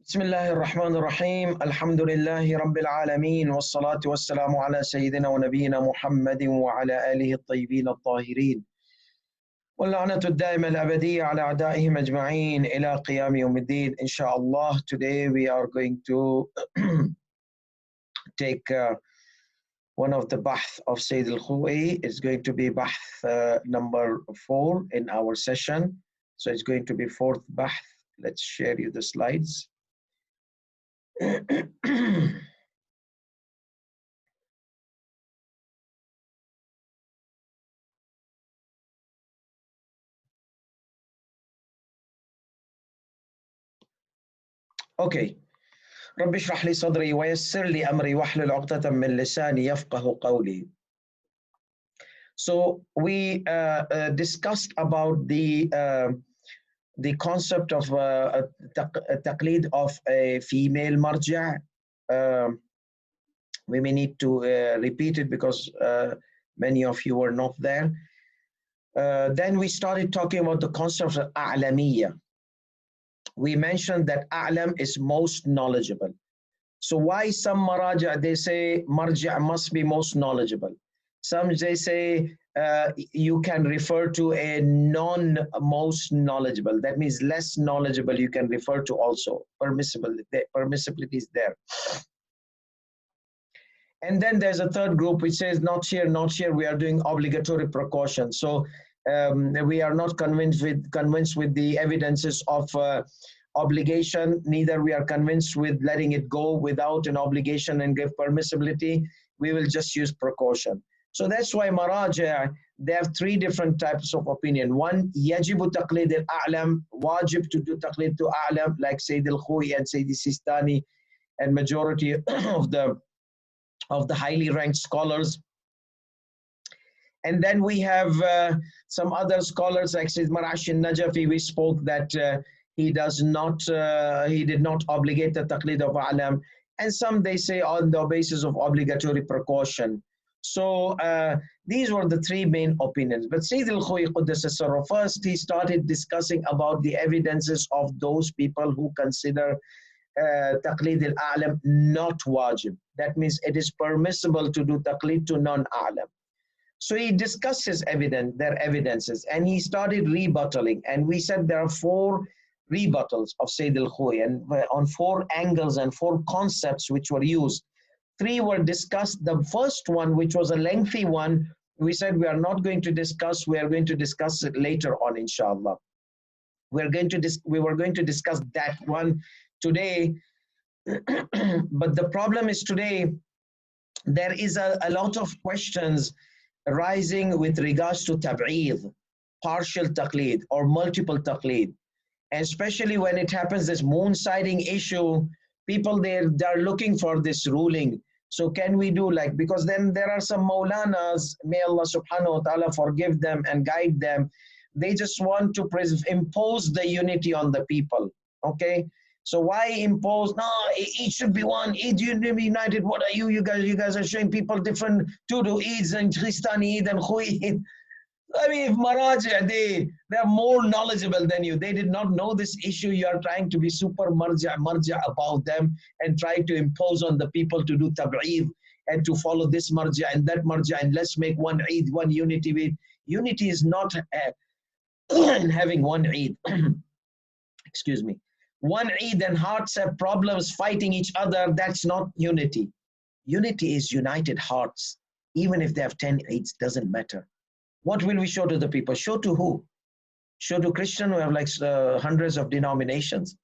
بسم الله الرحمن الرحيم الحمد لله رب العالمين والصلاة والسلام على سيدنا ونبينا محمد وعلى آله الطيبين الطاهرين واللعنة الدائمة الأبدية على أعدائهم أجمعين إلى قيام يوم الدين إن شاء الله. Today we are going to take one of the bahth of Sayyid Alkhoei. It's going to be bahth number 4 in our session. So it's going to be fourth bahth. Let's share you the slides. Okay. رب اشرح لي صدري ويسر لي أمري واحلل عقدة من لساني يفقه قولي. So we discussed about the concept of taqleed of a female marja'. We may need to repeat it because many of you were not there. Then we started talking about the concept of a'lamiyya. We mentioned that a'lam is most knowledgeable. So why some maraja, they say marja' must be most knowledgeable. Some they say you can refer to a non-most knowledgeable. That means less knowledgeable you can refer to also. Permissibility is there. And then there's a third group which says not here, we are doing obligatory precaution. So we are not convinced with the evidences of obligation, neither we are convinced with letting it go without an obligation and give permissibility. We will just use precaution. So that's why maraja', they have three different types of opinion. One, yajibu taqlid al-a'lam, wajib to do taqlid to a'lam, like Sayyid Alkhoei and Sayyid Sistani and majority of the highly ranked scholars. And then we have some other scholars like Sayyid Marash al-Najafi. We spoke that he did not obligate the taqlid of a'lam. And some they say on the basis of obligatory precaution. So these were the three main opinions. But Sayyid Alkhoei Quddasa Sirruh, first he started discussing about the evidences of those people who consider taqlid al-a'lam not wajib. That means it is permissible to do taqlid to non-a'lam. So he discussed their evidences, and he started rebuttaling. And we said there are 4 rebuttals of Sayyid Alkhoei, and on 4 angles and 4 concepts which were used. 3 were discussed. The first one, which was a lengthy one, we said we are not going to discuss. We are going to discuss it later on, inshallah. We were going to discuss that one today. But the problem is today, there is a lot of questions arising with regards to tab'eed, partial taqleed or multiple taqleed. And especially when it happens, this moon sighting issue, people they're looking for this ruling. So can we do because then there are some Maulanas, may Allah subhanahu wa ta'ala forgive them and guide them. They just want to impose the unity on the people. Okay. So why impose? No, Eid should be one. Eid united. What are you? You guys are showing people different to do Eids and Christian Eid and Khoei Eid. I mean, if Maraja, they're more knowledgeable than you. They did not know this issue. You are trying to be super marja about them and try to impose on the people to do tab'eed and to follow this marja and that marja and let's make one Eid, one unity. Unity is not having one Eid. Excuse me. One Eid and hearts have problems fighting each other. That's not unity. Unity is united hearts. Even if they have 10 Eids, doesn't matter. What will we show to the people? Show to who? Show to Christian who have hundreds of denominations.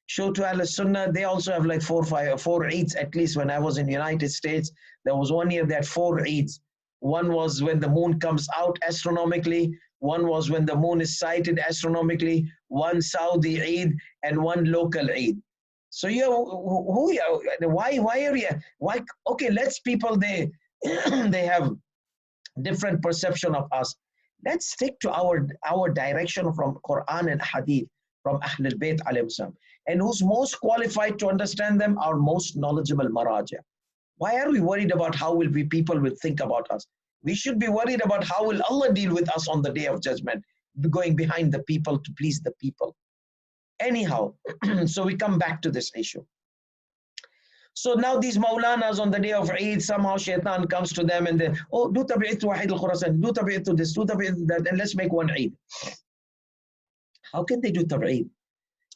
Show to Al-Sunnah, they also have 4 Eids at least. When I was in the United States, there was one year that 4 Eids. One was when the moon comes out astronomically. One was when the moon is sighted astronomically. One Saudi Eid and one local Eid. So why are you? Why? Okay, let's people they have different perception of us. Let's stick to our direction from Quran and Hadith, from Ahlul Bayt alayhim salam. And who's most qualified to understand them? Our most knowledgeable maraja. Why are we worried about how people will think about us? We should be worried about how will Allah deal with us on the day of judgment, going behind the people to please the people. Anyhow, so we come back to this issue. So now these Maulanas on the day of Eid, somehow Shaitan comes to them and they, oh, do tabi'it to Wahid al-Khurasan, do tabi'it to this, do tabi'it to that, and let's make one Eid. How can they do tabi'id?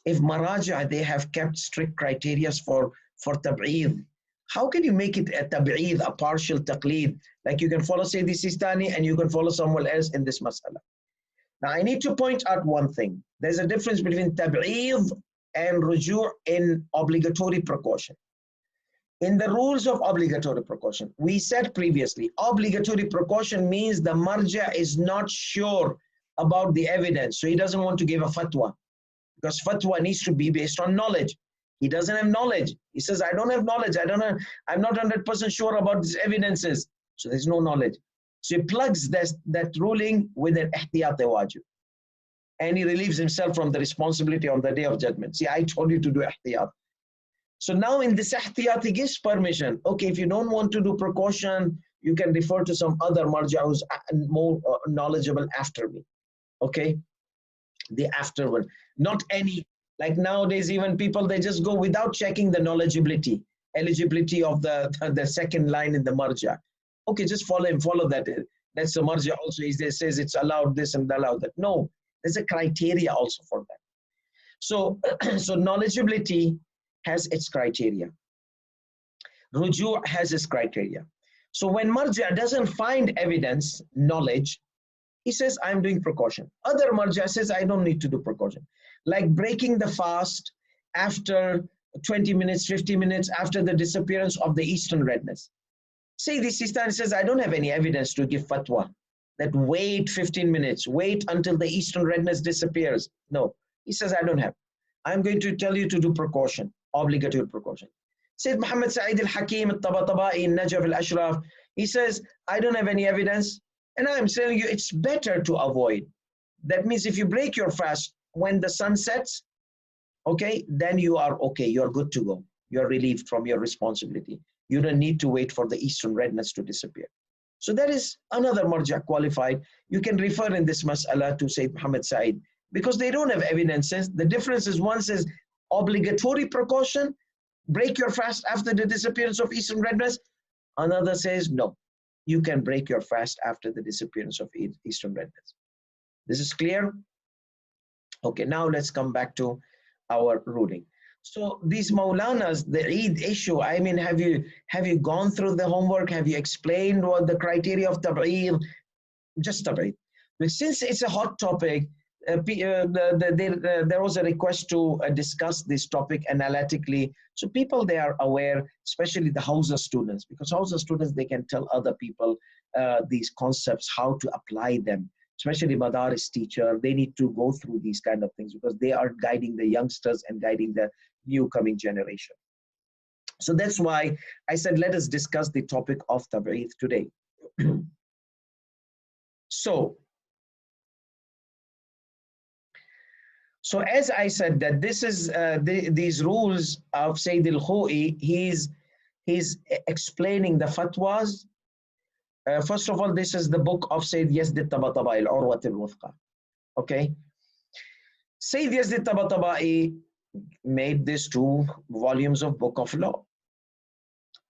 If Maraja, they have kept strict criteria for tabi'id, how can you make it a tabi'id, a partial taqleed? Like you can follow Sayyidi Sistani and you can follow someone else in this mas'ala. Now I need to point out one thing. There's a difference between tabi'id and ruju' in obligatory precaution. In the rules of obligatory precaution, we said previously, obligatory precaution means the marja is not sure about the evidence, so he doesn't want to give a fatwa, because fatwa needs to be based on knowledge. He doesn't have knowledge. He says, I don't have knowledge. I'm not 100% sure about these evidences. So there's no knowledge. So he plugs that ruling with an ihtiyat wajib. And he relieves himself from the responsibility on the day of judgment. See, I told you to do ihtiyat. So now in this ihtiyat, he gives permission. Okay, if you don't want to do precaution, you can refer to some other marja who's more knowledgeable after me. Okay, the after one, not any, like nowadays even people, they just go without checking the eligibility of the second line in the marja. Okay, just follow him, follow that. That's the marja also, it says it's allowed this and allowed that. No, there's a criteria also for that. So so knowledgeability has its criteria, ruju' has its criteria. So when marja doesn't find evidence, knowledge, he says, I'm doing precaution. Other marja says, I don't need to do precaution. Like breaking the fast after 20 minutes, 50 minutes after the disappearance of the eastern redness. Sayyidi Sistani says, I don't have any evidence to give fatwa that wait 15 minutes, wait until the eastern redness disappears. No, he says, I don't have. I'm going to tell you to do precaution, obligatory precaution. Sayyid Muhammad Sa'id al-Hakim al-Tabataba'i in Najaf al-Ashraf, he says, I don't have any evidence. And I'm telling you, it's better to avoid. That means if you break your fast when the sun sets, okay, then you are okay. You're good to go. You're relieved from your responsibility. You don't need to wait for the eastern redness to disappear. So that is another marja qualified. You can refer in this mas'ala to Sayyid Muhammad Sa'id, because they don't have evidences. The difference is one says obligatory precaution, break your fast after the disappearance of eastern redness. Another says no. You can break your fast after the disappearance of eastern redness. This is clear? Okay, now let's come back to our ruling. So these Maulanas, the Eid issue, I mean, have you gone through the homework? Have you explained what the criteria of Tab'id? Just Tab'id. But since it's a hot topic, there was a request to discuss this topic analytically. So people, they are aware, especially the Hausa students, because Hausa students, they can tell other people these concepts, how to apply them, especially Madaris teacher. They need to go through these kind of things because they are guiding the youngsters and guiding the new coming generation. So that's why I said, let us discuss the topic of Tab'id today. So as I said, that this is these rules of Sayyid Alkhoei, he's explaining the fatwas. First of all, this is the book of Sayyid Yazd al-Tabatabai, al-Urwat al-Wuthqa. Okay. Sayyid Yazd al-Tabatabai made these 2 volumes of book of law.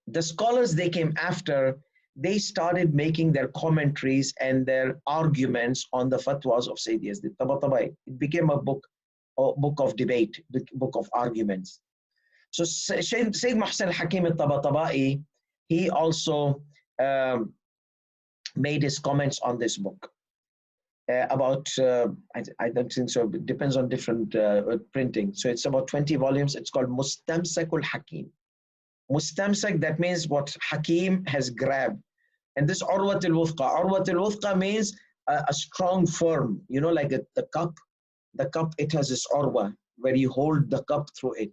The scholars, they came after, they started making their commentaries and their arguments on the fatwas of Sayyid Yazd al-Tabatabai. It became a book of debate, book of arguments. So Sayyid Muhsin al-Hakim al-Tabatabai, he also made his comments on this book. About, I don't think so, it depends on different printing. So it's about 20 volumes. It's called Mustamsak al-Hakim. Mustamsak, that means what Hakim has grabbed. And this Urwat al-Wuthqa. Urwat al-Wuthqa means a strong firm, you know, like the cup. The cup, it has this urwa, where you hold the cup through it.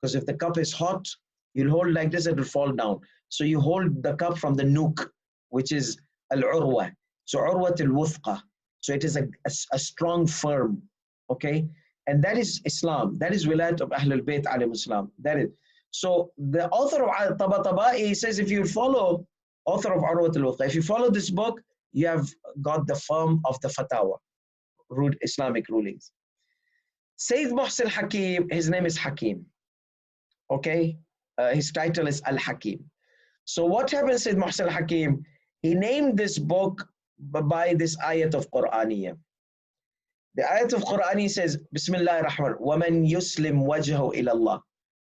Because if the cup is hot, you'll hold like this, it will fall down. So you hold the cup from the nook, which is al-urwa. So Urwat al-Wuthqa. So it is a strong firm, okay? And that is Islam. That is wilayat of Ahlul Bayt alayhim Islam. That is. So the author of Tabatabai says, if you follow, author of Urwat al-Wuthqa, if you follow this book, you have got the firm of the Fatawa, Islamic rulings. Sayyid Muhsin Hakim, his name is Hakim. Okay, his title is Al Hakim. So what happens, Sayyid Muhsin Hakim? He named this book by this ayat of Qur'aniyah. The ayat of Qur'ani says, Bismillah ar-Rahman, وَمَنْ يُسْلِمْ وَجْهَهُ إِلَى اللَّهِ.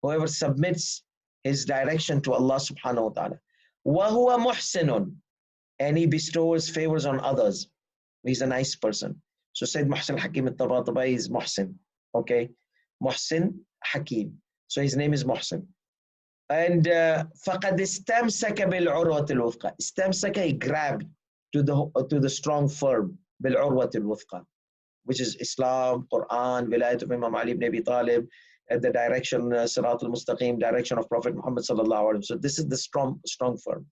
Whoever submits his direction to Allah subhanahu wa ta'ala. وَهُوَ مُحْسِنٌ. And he bestows favors on others. He's a nice person. So Sayyid Muhsin Hakim al-Tabatabai is Muhsin. Okay? Muhsin Hakim. So his name is Muhsin. And فَقَدْ اسْتَمْسَكَ بِالْعُرْوَةِ الْوُثْقَى. Istamsaka, he grabbed to the strong firm. بِالْعُرْوَةِ الْوُثْقَى. Which is Islam, Quran, Wilayat of Imam Ali ibn Abi Talib, the direction, Sirat al-Mustaqim, direction of Prophet Muhammad sallallahu alaihi wasallam. So this is the strong firm.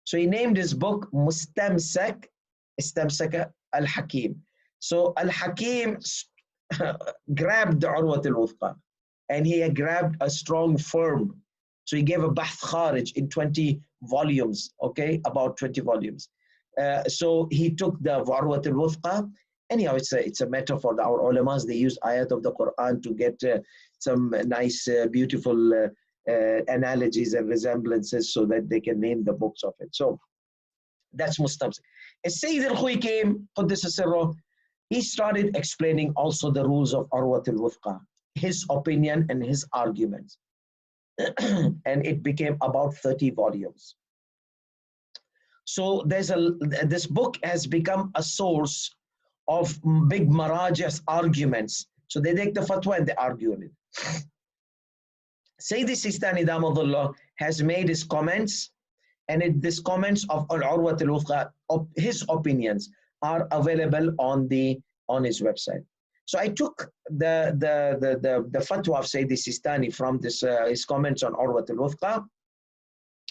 So he named his book Mustamsak, Istamsaka al-Hakim. So al-Hakim grabbed the Urwat al-Wuthqa, and he grabbed a strong firm. So he gave a Bahth Kharij in 20 volumes, okay, about 20 volumes. So he took the Urwat al-Wuthqa. Anyhow, it's a metaphor. Our ulamas, they use ayat of the Quran to get some nice, beautiful analogies and resemblances so that they can name the books of it. So that's Mustamsik. As Sayyid Alkhoei came, he started explaining also the rules of Urwat al-Wuthqa, his opinion and his arguments. And it became about 30 volumes. So this book has become a source of big Marajah's arguments. So they take the fatwa and they argue on it. Sayyid Sistani Damadullah has made his comments, and these comments of Al-Urwat al-Wuthqa, his opinions, are available on his website. So I took the fatwa of Sayyid Sistani from this his comments on Urwat al-Wuthqa,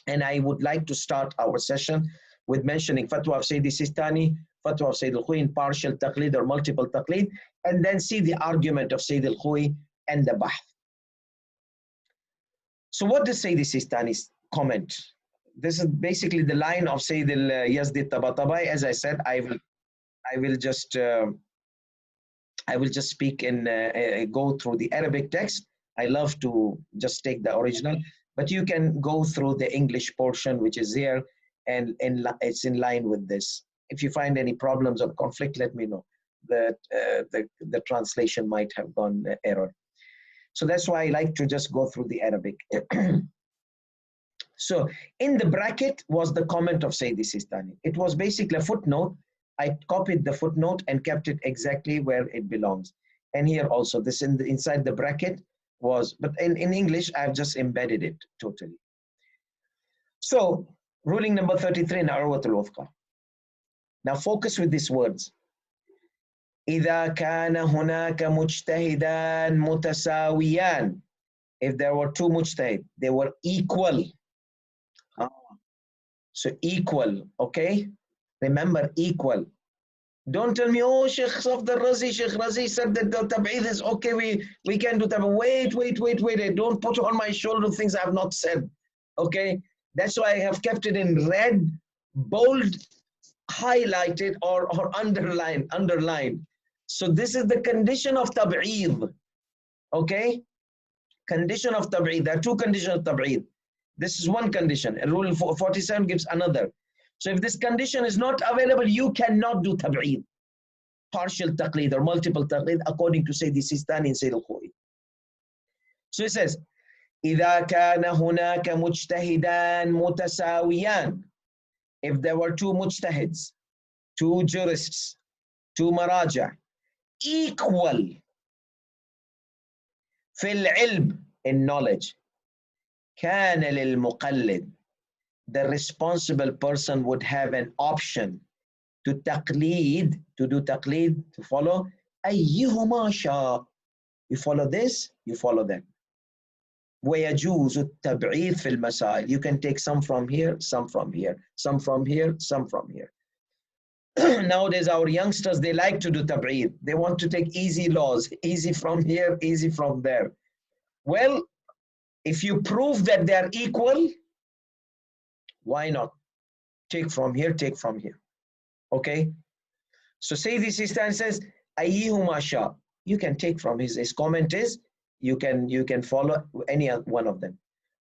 and I would like to start our session with mentioning fatwa of Sayyid Sistani, fatwa of Sayyid Alkhoei in partial taqlid or multiple taqlid, and then see the argument of Sayyid Alkhoei and the bahth. So what does Sayyid Sistani's comment? This is basically the line of Sayyid al-Yazdi Tabatabai. As I said, I will just speak and go through the Arabic text. I love to just take the original, but you can go through the English portion, which is here, and it's in line with this. If you find any problems or conflict, let me know. That the translation might have gone error. So that's why I like to just go through the Arabic. So in the bracket was the comment of Sayyid Sistani. It was basically a footnote. I copied the footnote and kept it exactly where it belongs. And here also, this inside the bracket was, but in English, I've just embedded it totally. So ruling number 33 in Urwat al-Wuthqa. Now focus with these words. إذا كان هناك مجتهدان متساويان. If there were two mujtahid, they were equal. So equal, okay? Remember, equal. Don't tell me, oh, Sheikh Razi said that the tab'id is okay, we can do tab'id. Wait. Don't put on my shoulder things I have not said, okay? That's why I have kept it in red, bold, highlighted, or underlined. So this is the condition of tab'id, okay? Condition of tab'id. There are two conditions of tab'id. This is one condition. And Rule 47 gives another. So if this condition is not available, you cannot do tab'id, partial taqlid or multiple taqlid, according to Sayyid Sistani and Sayyid Alkhoei. So it says, إذا كان هناك مجتهدان متساويان. If there were two mujtahids, two jurists, two maraja, equal في العلم, in knowledge, كان للمقلد, the responsible person would have an option to taqleed, to do taqleed, to follow أيهما شاء. You follow this, you follow that. ويجوز التبعيض في المسائل. You can take some from here, some from here, some from here, some from here. Nowadays, our youngsters, they like to do tab'id. They want to take easy laws, easy from here, easy from there. Well, if you prove that they are equal, why not? Take from here, take from here. Okay? So Sayyid Sistani says, أيهما شاء. You can take from his comment is, you can follow any one of them.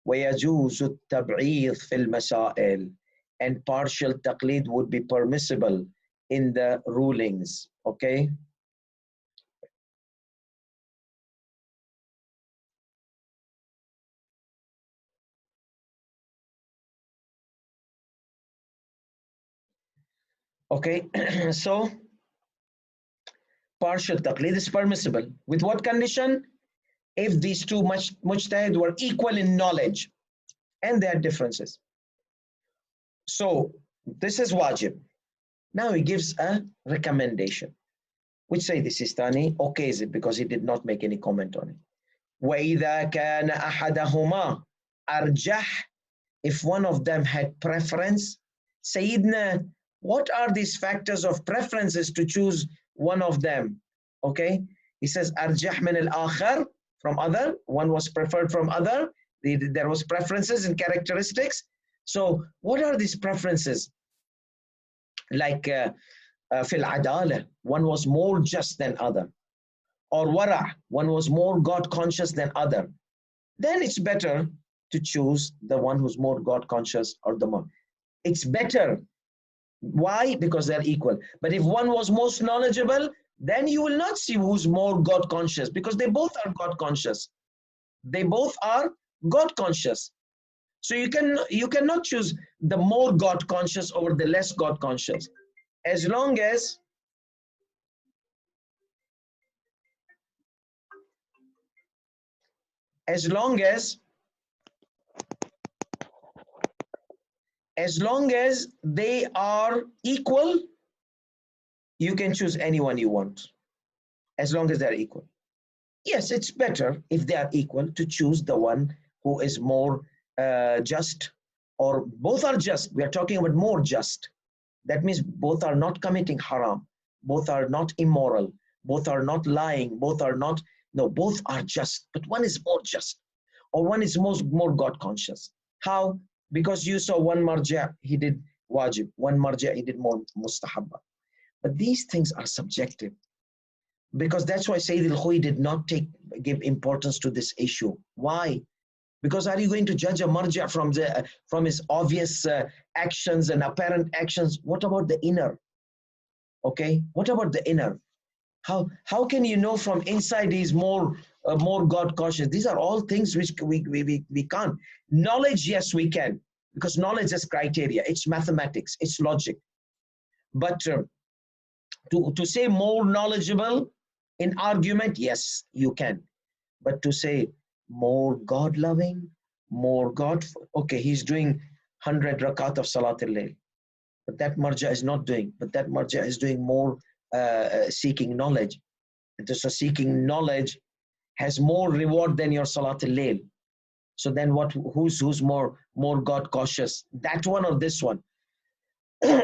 ويجوز التبعيض في المسائل, and partial taqlid would be permissible in the rulings. Okay. Okay. So partial taqlid is permissible. With what condition? If these two mujtahid were equal in knowledge and their differences. So this is wajib. Now he gives a recommendation, which say the Sistani okays it because he did not make any comment on it. وَإِذَا كَانَ أَحَدَهُمَا أَرْجَحْ, if one of them had preference. Sayyidina, what are these factors of preferences to choose one of them? Okay, he says أَرْجَحْ مِنَ الْآخَرِ, from other, one was preferred from other, there was preferences and characteristics. So what are these preferences? Like fil adala, one was more just than other, or wara, one was more God conscious than other. Then it's better to choose the one who's more God conscious, or the more. It's better. Why? Because they're equal. But if one was most knowledgeable, then you will not see who's more God conscious, because they both are God conscious. They both are God conscious. So you cannot choose the more God conscious over the less God conscious. As long as they are equal, you can choose anyone you want, as long as they're equal. Yes, it's better if they are equal to choose the one who is more just, or both are just. We are talking about more just. That means both are not committing haram, both are not immoral, both are not lying, both are not, no, both are just, but one is more just, or one is more God conscious. How? Because you saw one marja, he did wajib, one marja, he did more mustahabba. But these things are subjective, because that's why Sayyid Alkhoei did not give importance to this issue. Why? Because are you going to judge a marja from his obvious actions and apparent actions? What about the inner? Okay, what about the inner? How can you know from inside he's more God conscious? These are all things which we can't. Knowledge, yes, we can, because knowledge is criteria. It's mathematics. It's logic. But to say more knowledgeable in argument, yes, you can. But to say more God-loving, more God, okay, he's doing 100 rakat of Salat al-Layl, but that marja is not doing, but that marja is doing more seeking knowledge. And so seeking knowledge has more reward than your Salat al-Layl. So then who's more God cautious? That one or this one?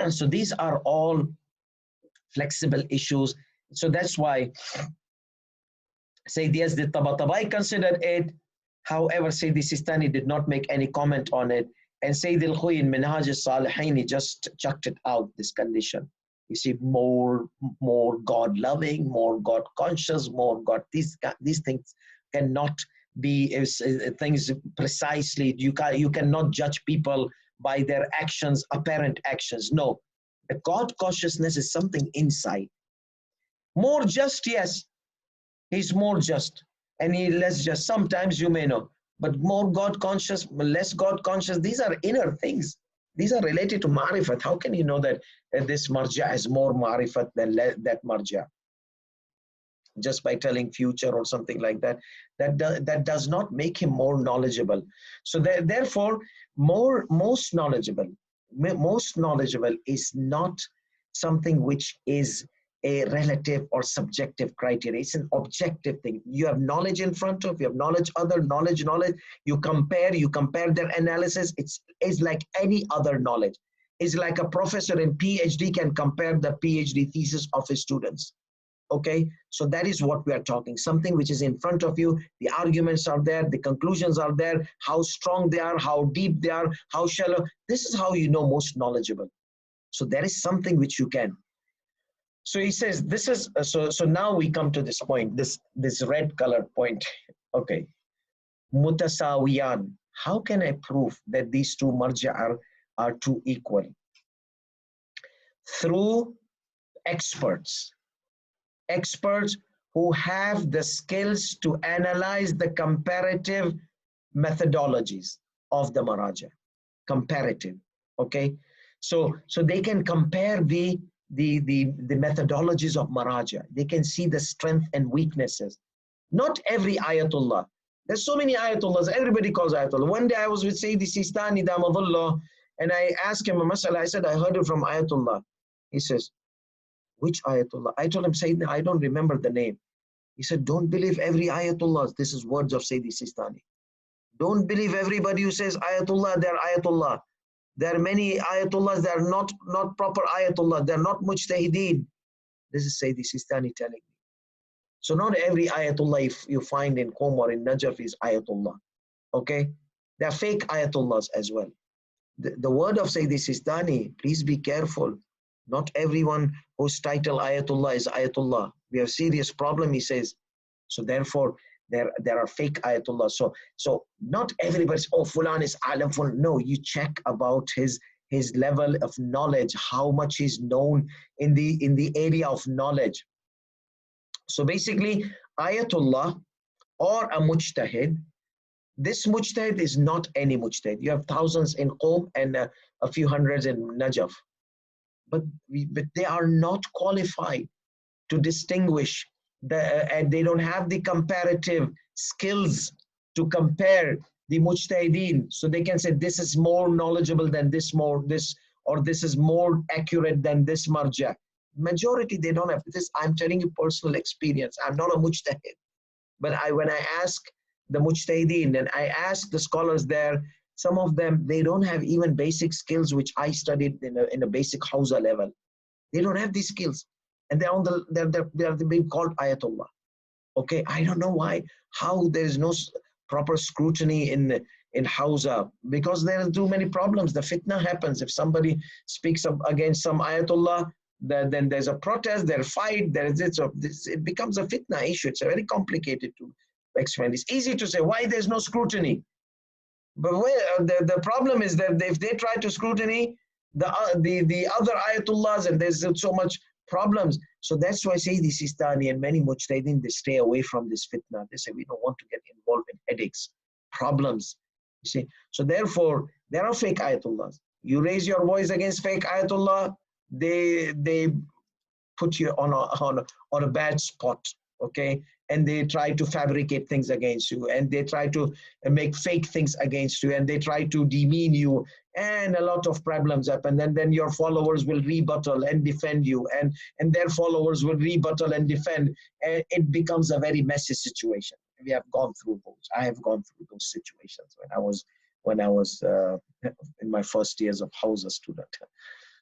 So these are all flexible issues. So that's why Sayyid Yazd Tabatabai considered it. However, Sayyid Sistani did not make any comment on it. And Sayyid Alkhoei in Minhaj al-Salihin, he just chucked it out, this condition. You see, more God-loving, more God-conscious, more God. These things cannot be things precisely. You cannot judge people by their actions, apparent actions. No. The God consciousness is something inside. More just, yes. He's more just, and he less just. Sometimes you may know, but more God conscious, less God conscious. These are inner things. These are related to ma'rifat. How can you know that this marja is more ma'rifat than that marja? Just by telling future or something like that, that does not make him more knowledgeable. So therefore, most knowledgeable is not something which is a relative or subjective criteria. It's an objective thing. You have knowledge in front of you, have knowledge, other knowledge. You compare their analysis. It's like any other knowledge. It's like a professor in PhD can compare the PhD thesis of his students. Okay, so that is what we are talking. Something which is in front of you. The arguments are there. The conclusions are there. How strong they are, how deep they are, how shallow. This is how you know most knowledgeable. So there is something which you can. So he says, this is, so now we come to this point, this red colored point. Okay. Mutasawiyan. How can I prove that these two marja are two equal? Through experts. Experts who have the skills to analyze the comparative methodologies of the maraja. Comparative. Okay. So they can compare the methodologies of maraja. They can see the strength and weaknesses. Not every ayatullah. There's so many ayatullahs. Everybody calls ayatullah. One day I was with Sayyidi Sistani Damadullah, and I asked him a masala. I said, I heard it from ayatullah. He says, which ayatullah? I told him, Sayyidina, I don't remember the name. He said, don't believe every ayatullah. This is words of Sayyidi Sistani. Don't believe everybody who says ayatullah, they're ayatullah. There are many ayatullahs that are not proper ayatullah. They're not mujtahideen. This is Sayyidi Sistani telling me. So not every ayatullah if you find in Qom or in Najaf is ayatullah. Okay? There are fake ayatullahs as well. The word of Sayyidi Sistani, please be careful. Not everyone whose title ayatullah is ayatullah. We have serious problem, he says. So therefore, there are fake ayatullah. So not everybody's, oh, fulan is alim, fulan. No, you check about his level of knowledge, how much he's known in the area of knowledge. So basically, ayatullah or a mujtahid, this mujtahid is not any mujtahid. You have thousands in Qom and a few hundreds in Najaf. But they are not qualified to distinguish, and they don't have the comparative skills to compare the mujtahideen. So they can say this is more knowledgeable than this, or this is more accurate than this marja. Majority, they don't have this. I'm telling you personal experience. I'm not a mujtahid. But when I ask the mujtahideen and I ask the scholars there, some of them, they don't have even basic skills which I studied in a basic Hausa level. They don't have these skills. And they're being called ayatullah. Okay, I don't know why, how there is no proper scrutiny in Hausa, because there are too many problems. The fitna happens. If somebody speaks up against some ayatullah, then there's a protest, there's a fight, it becomes a fitna issue. It's very complicated to explain. It's easy to say why there's no scrutiny. But the problem is that if they try to scrutiny the other ayatullahs, and there's so much problems. So that's why Sayyidi Sistani and many mujtahideen, they stay away from this fitna. They say we don't want to get involved in headaches, problems. You see, so therefore there are fake ayatullahs. You raise your voice against fake ayatullah, they put you on a bad spot, okay? And they try to fabricate things against you, and they try to make fake things against you, and they try to demean you, and a lot of problems happen. And then your followers will rebuttal and defend you, and their followers will rebuttal and defend, and it becomes a very messy situation. We have gone through those. I have gone through those situations when I was in my first years of Hausa student.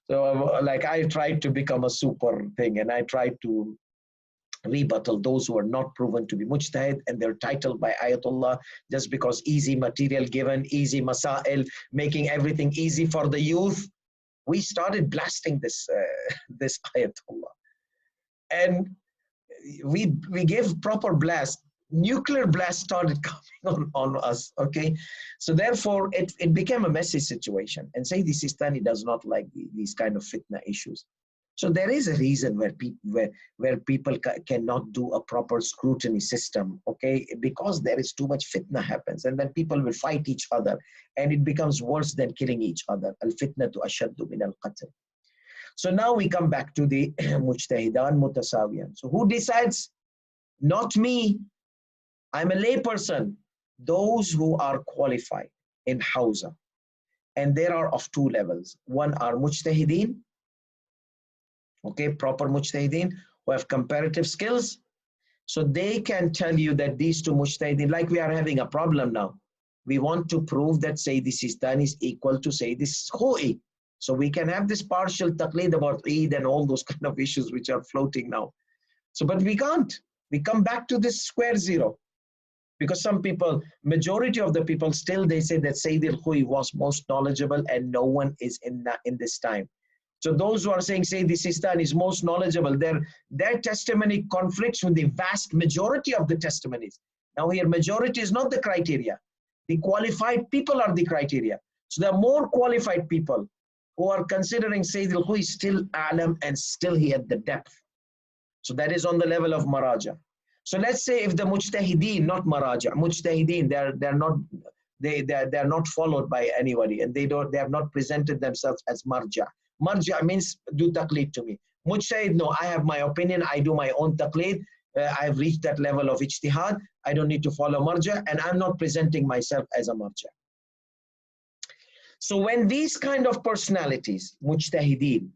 So like I tried to become a super thing, and I tried to rebuttal those who are not proven to be mujtahid, and they're titled by ayatullah just because easy material given, easy masail, making everything easy for the youth. We started blasting this ayatullah, and we gave proper blast. Nuclear blast started coming on us, okay? So therefore, it became a messy situation. And Sayyidi Sistani does not like these kind of fitna issues. So there is a reason where people cannot do a proper scrutiny system, okay? Because there is too much fitna happens, and then people will fight each other, and it becomes worse than killing each other. Al-fitnatu ashaddu min al-qatl. So now we come back to the mujtahidan mutasawiyan. So who decides? Not me. I'm a layperson. Those who are qualified in Hausa, and there are of two levels. One are mujtahideen, okay, proper mujtahideen who have comparative skills. So they can tell you that these two mujtahideen, like we are having a problem now. We want to prove that Sayyidi Sistani is equal to Sayyidi Alkhoei. So we can have this partial taqleed about Eid and all those kind of issues which are floating now. So, but we can't. We come back to this square zero. Because some people, majority of the people still, they say that Sayyid Alkhoei was most knowledgeable and no one is in this time. So those who are saying Sayyidi Sistani is most knowledgeable, their testimony conflicts with the vast majority of the testimonies. Now here, majority is not the criteria. The qualified people are the criteria. So there are more qualified people who are considering Sayyid Alkhoei still Aalam and still he had the depth. So that is on the level of Maraja. So let's say if the Mujtahideen, not Maraja, Mujtahideen, they're not followed by anybody, and they have not presented themselves as Marja. Marja means do taqleed to me. Mujtahid, no, I have my opinion, I do my own taqleed. I've reached that level of ijtihad. I don't need to follow Marja, and I'm not presenting myself as a Marja. So when these kind of personalities, Mujtahideen,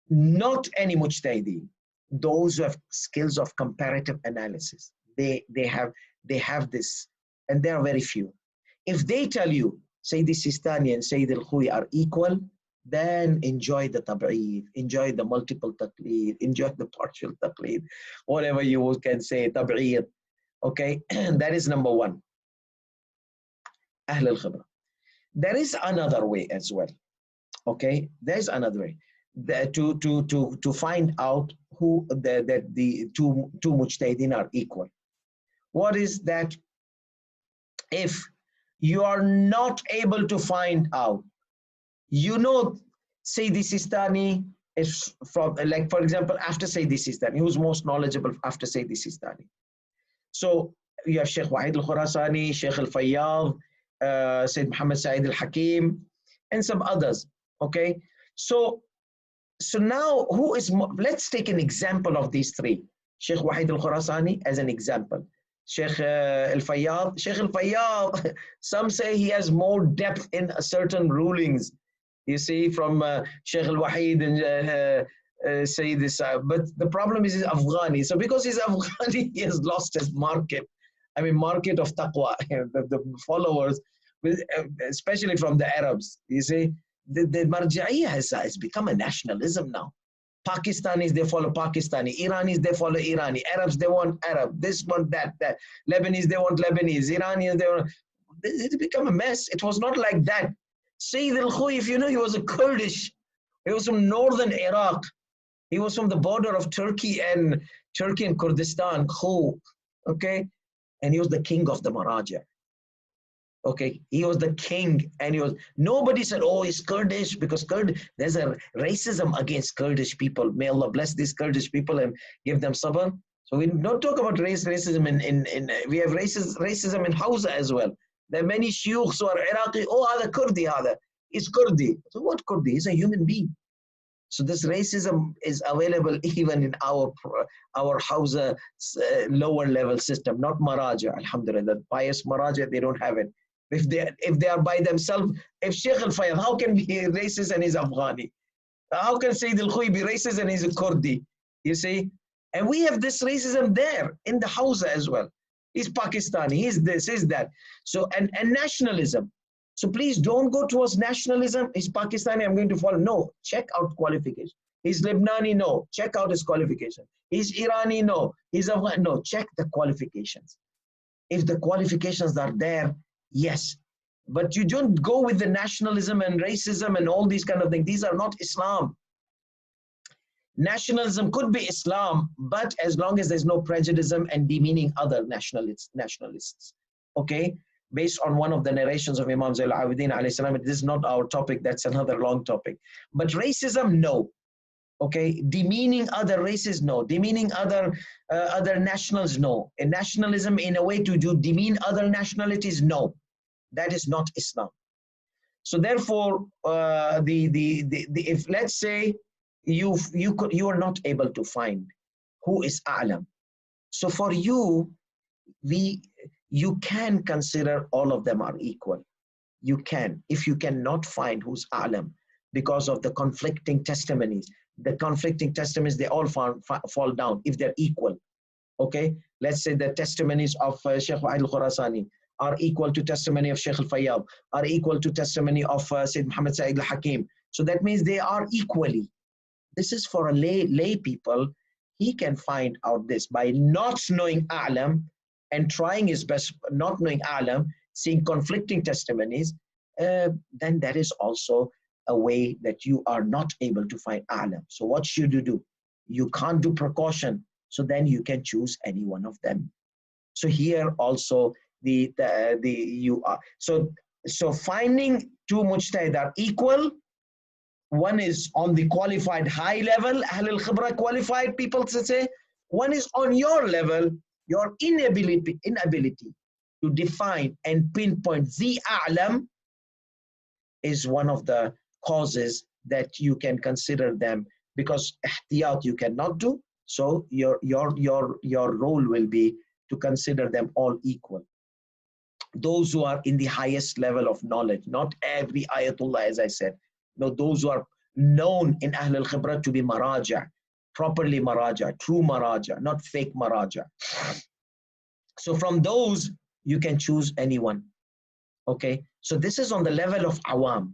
not any Mujtahideen, those who have skills of comparative analysis, they have this, and there are very few. If they tell you Sayyidi Sistani and Sayyid Alkhoei are equal, then enjoy the tab'eed, enjoy the multiple taqleed, enjoy the partial taqleed, whatever you can say, tab'eed. Okay, that is number one. Ahl al-Khibra. There is another way as well. Okay, there's another way to find out who the two mujtahideen are equal. What is that? If you are not able to find out, you know, Sayyidi Sistani is from, like for example, after Sayyidi Sistani, who's most knowledgeable after Sayyidi Sistani? So you have Sheikh Wahid al-Khurasani, Sheikh al-Fayyad, Sayyid Muhammad Sa'id al-Hakim, and some others. Okay, so now who is let's take an example of these three. Sheikh Wahid al-Khurasani as an example. Sheikh al-Fayyad. Sheikh al-Fayyad, some say he has more depth in certain rulings. You see, from Sheikh al-Wahid and say this, but the problem is he's Afghani. So because he's Afghani, he has lost his market. I mean, market of taqwa, the followers, especially from the Arabs. You see, the Marja'iyya has become a nationalism now. Pakistanis, they follow Pakistani. Iranis, they follow Irani. Arabs, they want Arab. This one, that. Lebanese, they want Lebanese. Iranians, they want... It's become a mess. It was not like that. Sayyid Alkhoei, if you know, he was a Kurdish. He was from northern Iraq. He was from the border of Turkey and Kurdistan, Khu. Okay? And he was the king of the Maraja. Okay, he was the king, and nobody said, oh, he's Kurdish, because there's a racism against Kurdish people. May Allah bless these Kurdish people and give them sabr. So we don't talk about racism we have racism in Hausa as well. There are many shuyukhs who are Iraqi, oh, hada Kurdi, he's Kurdi. So what Kurdi? He's a human being. So this racism is available even in our Hausa lower level system, not Maraja, alhamdulillah. The pious Maraja, they don't have it. If they are by themselves, if Sheikh al-Fayyad, how can be racist and he's Afghani? How can Sayyid Alkhoei be racist and he's a Kurdi? You see? And we have this racism there in the Hausa as well. He's Pakistani, he's this, he's that. So, and nationalism. So please don't go towards nationalism. He's Pakistani, I'm going to follow. No, check out qualification. He's Lebanese, no, check out his qualification. He's Irani, no. He's Afghani, no, check the qualifications. If the qualifications are there, yes, but you don't go with the nationalism and racism and all these kind of things. These are not Islam. Nationalism could be Islam, but as long as there's no prejudice and demeaning other nationalists. Okay, based on one of the narrations of Imam Zayn al-Abidin alayhi salam. This is not our topic. That's another long topic. But racism, no. Okay, demeaning other races, no. Demeaning other nationals, no. And nationalism in a way to demean other nationalities, no. That is not Islam. So therefore, if let's say you are not able to find who is A'lam, so for you, you can consider all of them are equal. You can, if you cannot find who's A'lam because of the conflicting testimonies. The conflicting testimonies, they all fall down if they're equal. Okay, let's say the testimonies of Sheikh Wahid al-Khurasani are equal to testimony of Sheikh al-Fayyad, are equal to testimony of Sayyid Muhammad Sa'id al-Hakim. So that means they are equally. This is for a lay people. He can find out this by not knowing A'lam and trying his best, not knowing A'lam, seeing conflicting testimonies, then that is also a way that you are not able to find a'lam. So what should you do? You can't do precaution. So then you can choose any one of them. So here also you are. So finding two mujtahid are equal. One is on the qualified high level, Ahl al-Khibra qualified people to say. One is on your level, your inability to define and pinpoint the a'lam is one of the causes that you can consider them, because ihtiyat you cannot do. So your role will be to consider them all equal. Those who are in the highest level of knowledge, not every ayatullah, as I said. No, those who are known in Ahl al-Khibra to be maraja, properly maraja, true maraja, not fake maraja. So from those, you can choose anyone. Okay, so this is on the level of awam.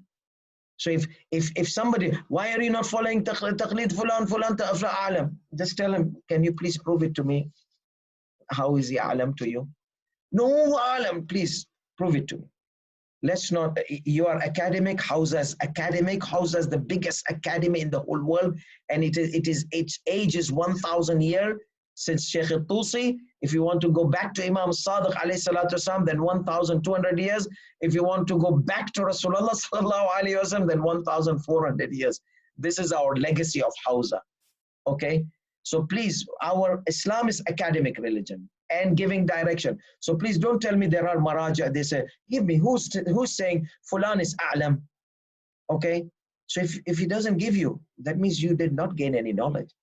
So if somebody, why are you not following taqlid fulan a'lam? Just tell him, can you please prove it to me? How is he a'lam to you? No a'lam, please prove it to me. Let's not, you are academic, Hawza's the biggest academy in the whole world, and its age is 1,000 years since Sheikh al-Tusi. If you want to go back to Imam Sadiq alayhi salatu wasalam, then 1,200 years. If you want to go back to Rasulullah sallallahu alayhi wasallam, then 1,400 years. This is our legacy of Hawza. Okay, so please, our Islam is academic religion and giving direction. So please don't tell me there are maraja. They say, give me who's saying fulan is a'lam. Okay, so if he doesn't give you, that means you did not gain any knowledge.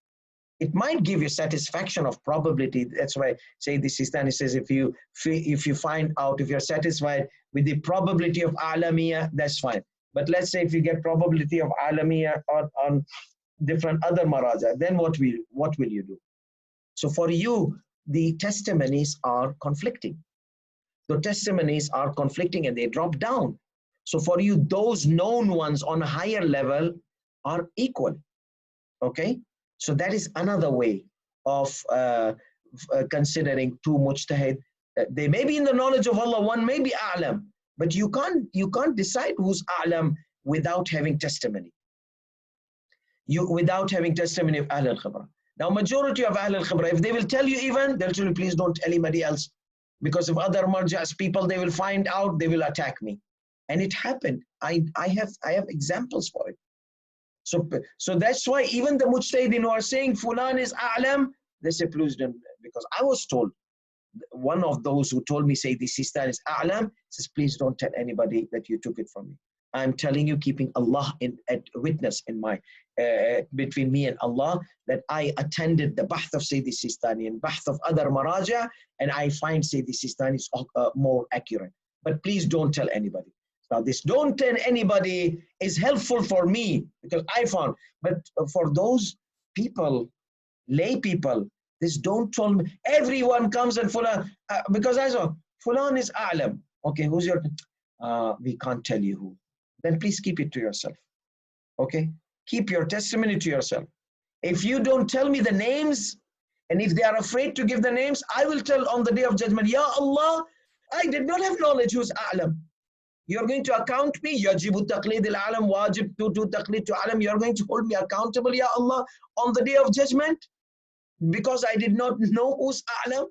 It might give you satisfaction of probability. That's why Sayyid Sistani says, if you find out, if you're satisfied with the probability of a'lamiyah, that's fine. But let's say if you get probability of a'lamiyah on different other maraja, then what will you do? So for you, the testimonies are conflicting. The testimonies are conflicting and they drop down. So for you, those known ones on a higher level are equal. Okay? So that is another way of considering two mujtahid. They may be in the knowledge of Allah, one may be a'lam, but you can't decide who's a'lam without having testimony. Without having testimony of Ahl al-Khibra. Now, majority of Ahl al-Khibra, if they will tell you even, they'll tell you, please don't tell anybody else. Because if other marjas people, they will find out, they will attack me. And it happened. I have examples for it. So that's why even the mujtahidin who are saying fulan is a'lam, they say, please don't, because I was told, one of those who told me, say this Sistan is a'lam, says, please don't tell anybody that you took it from me. I'm telling you, keeping Allah at witness in my between me and Allah, that I attended the bahth of Sayyidi Sistani and bahth of other maraja, and I find Sayyidi Sistani is more accurate. But please don't tell anybody. Now this don't tell anybody is helpful for me, because I found, but for those people, lay people, this don't tell me. Everyone comes and fulan, because I saw fulan is a'lam. Okay, who's your, we can't tell you who. Then please keep it to yourself. Okay? Keep your testimony to yourself. If you don't tell me the names, and if they are afraid to give the names, I will tell on the day of judgment, Ya Allah, I did not have knowledge who's a'lam. You're going to account me, yajibu taqlid al-alam, wajib to do taqlid to alam. You're going to hold me accountable, Ya Allah, on the day of judgment, because I did not know who's a'lam.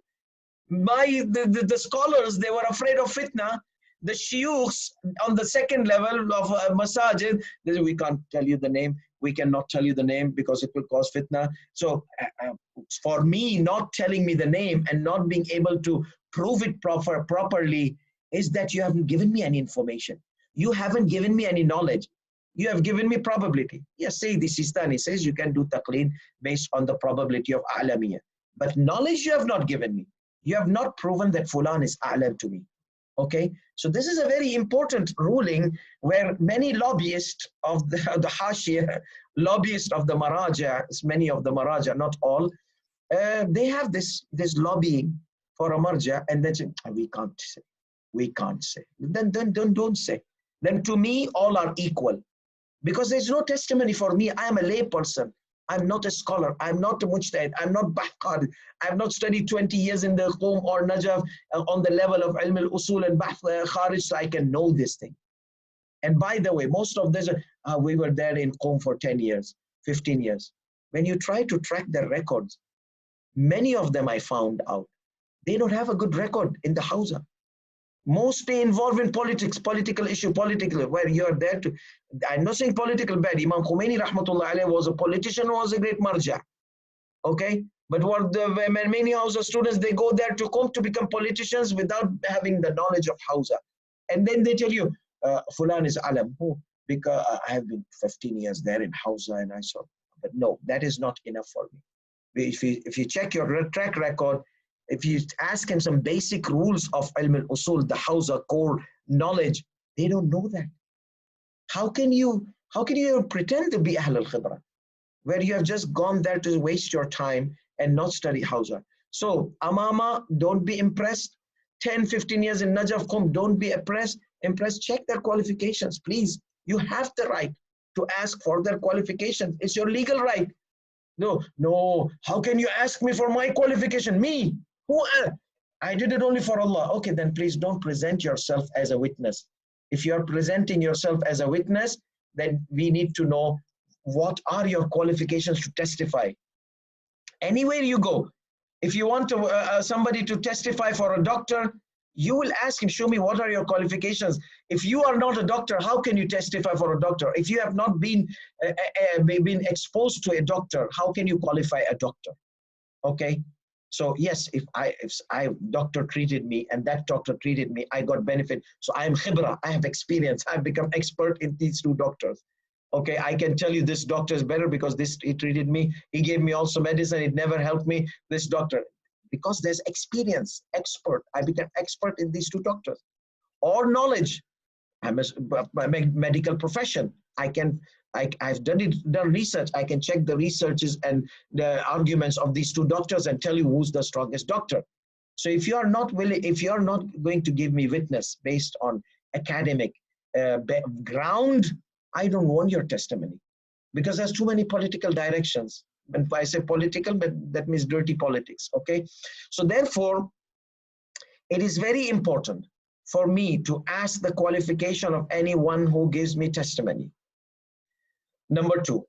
The scholars, they were afraid of fitna. The shuyukhs on the second level of masajid, they say, we can't tell you the name, we cannot tell you the name because it will cause fitna. So for me, not telling me the name and not being able to prove it properly is that you haven't given me any information. You haven't given me any knowledge. You have given me probability. Yes, say this Sistani says you can do taqlid based on the probability of a'lamiyah. But knowledge you have not given me. You have not proven that fulan is a'lam to me. Okay, so this is a very important ruling where many lobbyists of the Hashia, lobbyists of the Maraja, many of the Maraja, not all, they have this lobbying for a Marja, and then say, we can't say. Then don't say. Then to me, all are equal. Because there's no testimony for me. I am a lay person. I'm not a scholar. I'm not a mujtahid. I'm not bahqad. I've not studied 20 years in the Qom or Najaf on the level of ilm al-usul and bahth kharij, so I can know this thing. And by the way, most of this, We were there in Qom for 10 years, 15 years. When you try to track their records, many of them I found out, they don't have a good record in the Hausa. Mostly involved in politics, political issue, political, where you're there to, I'm not saying political bad. Imam Khomeini rahmatullah alayhi was a politician, was a great marja. Okay? But what the many Hausa students, they go there to come to become politicians without having the knowledge of Hausa. And then they tell you, Fulan is Aalum. Oh, because I have been 15 years there in Hausa and I saw. But no, that is not enough for me. If you check your track record, if you ask him some basic rules of ilm al-usul, the Hausa core knowledge, they don't know that. How can you pretend to be Ahl al-Khibra, where you have just gone there to waste your time and not study Hausa? So, Amama, don't be impressed. 10, 15 years in Najaf Qom, don't be impressed. Check their qualifications, please. You have the right to ask for their qualifications. It's your legal right. No, how can you ask me for my qualification? Me? Who? I did it only for Allah. Okay, then please don't present yourself as a witness. If you are presenting yourself as a witness, then we need to know what are your qualifications to testify. Anywhere you go, if you want to, somebody to testify for a doctor, you will ask him, show me what are your qualifications. If you are not a doctor, how can you testify for a doctor? If you have not been exposed to a doctor, how can you qualify a doctor? Okay. So yes, if doctor treated me and that doctor treated me, I got benefit. So I am khibra, I have experience. I've become expert in these two doctors. Okay, I can tell you this doctor is better because he treated me. He gave me also medicine. It never helped me. This doctor, because there's experience, expert. I became expert in these two doctors. Or knowledge. I'm a medical profession. I've done research. I can check the researches and the arguments of these two doctors and tell you who's the strongest doctor. So if you are not willing, if you are not going to give me witness based on academic ground, I don't want your testimony, because there's too many political directions. And I say political, but that means dirty politics. Okay, so therefore, it is very important for me to ask the qualification of anyone who gives me testimony. Number two,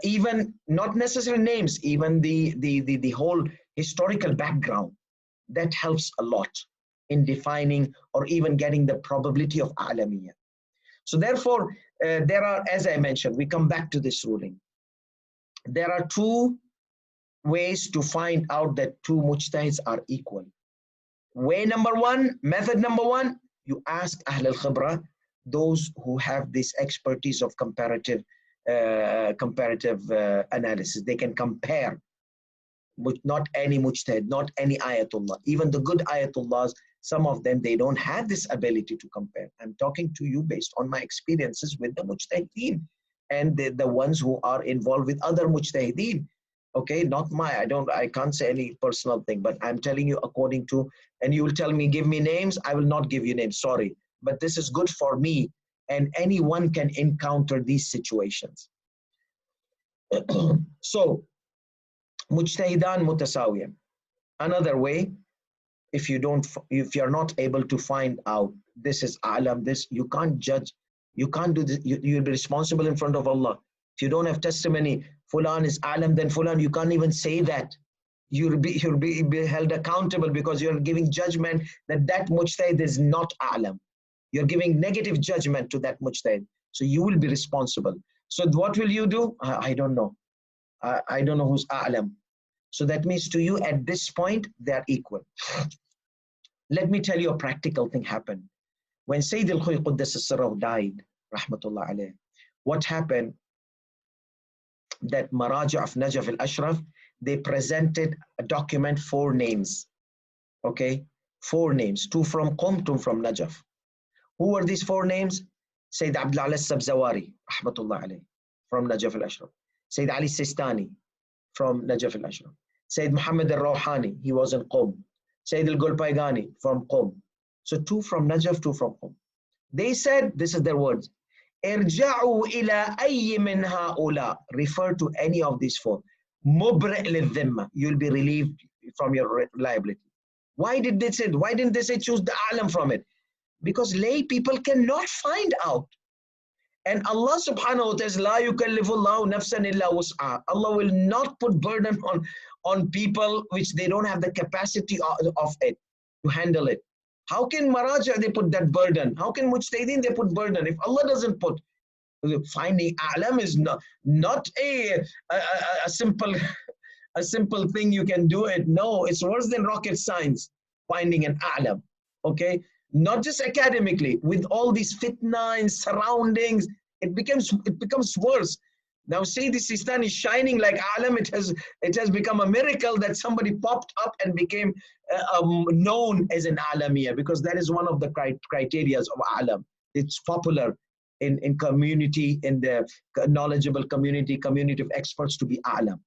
even not necessarily names, even the whole historical background, that helps a lot in defining or even getting the probability of Alamiyya. So therefore, there are, as I mentioned, we come back to this ruling. There are two ways to find out that two mujtahids are equal. Way number one, method number one, you ask Ahl al-Khibra, those who have this expertise of comparative analysis. They can compare, but not any mujtahid, not any ayatullah. Even the good ayatullahs, some of them, they don't have this ability to compare. I'm talking to you based on my experiences with the mujtahideen and the ones who are involved with other mujtahideen. Okay, not I can't say any personal thing, but I'm telling you according to, and you will tell me, give me names. I will not give you names, sorry. But this is good for me, and anyone can encounter these situations. So, mujtahidan mutasawiyan. Another way, if you're not able to find out this is alam, this, you can't judge, you can't do this, you'll be responsible in front of Allah. If you don't have testimony, Fulan is alam, then Fulan, you can't even say that. You'll be held accountable because you're giving judgment that mujtahid is not alam. You're giving negative judgment to that mujtahid. So you will be responsible. So what will you do? I don't know. I don't know who's alam. So that means to you at this point, they're equal. Let me tell you a practical thing happened. When Sayyid Alkhoei RA died, rahmatullah alayh, what happened? That Maraja of Najaf al-Ashraf, they presented a document, 4 names. Okay, 4 names, 2 from Qom, 2 from Najaf. Who were these 4 names? Sayyid Abdullah al-Sabzawari, rahmatullah alayh, from Najaf al-Ashraf. Sayyid Ali Sistani, from Najaf al-Ashraf. Sayyid Muhammad al-Rawhani, he was in Qom. Sayyid al-Gulpaygani, from Qom. So 2 from Najaf, 2 from Qom. They said, this is their words, Irja'u ila ayyi min ha'ula. Refer to any of these 4. Mubri' lidhimma. You'll be relieved from your liability. Why didn't they say choose the alam from it? Because lay people cannot find out. And Allah subhanahu wa ta'ala says, La yukallifullahu nafsan illa wus'aha. Allah will not put burden on people which they don't have the capacity of it, to handle it. How can Maraja they put that burden? How can Mujtahideen they put burden? If Allah doesn't put, finding A'lam is not a simple thing you can do it. No, it's worse than rocket science, finding an A'lam. Okay? Not just academically, with all these fitna and surroundings, it becomes worse. Now say the Sistan is shining like A'lam, it has become a miracle that somebody popped up and became known as an A'lamiyya, because that is one of the criteria of A'lam. It's popular in community, in the knowledgeable community of experts to be A'lam.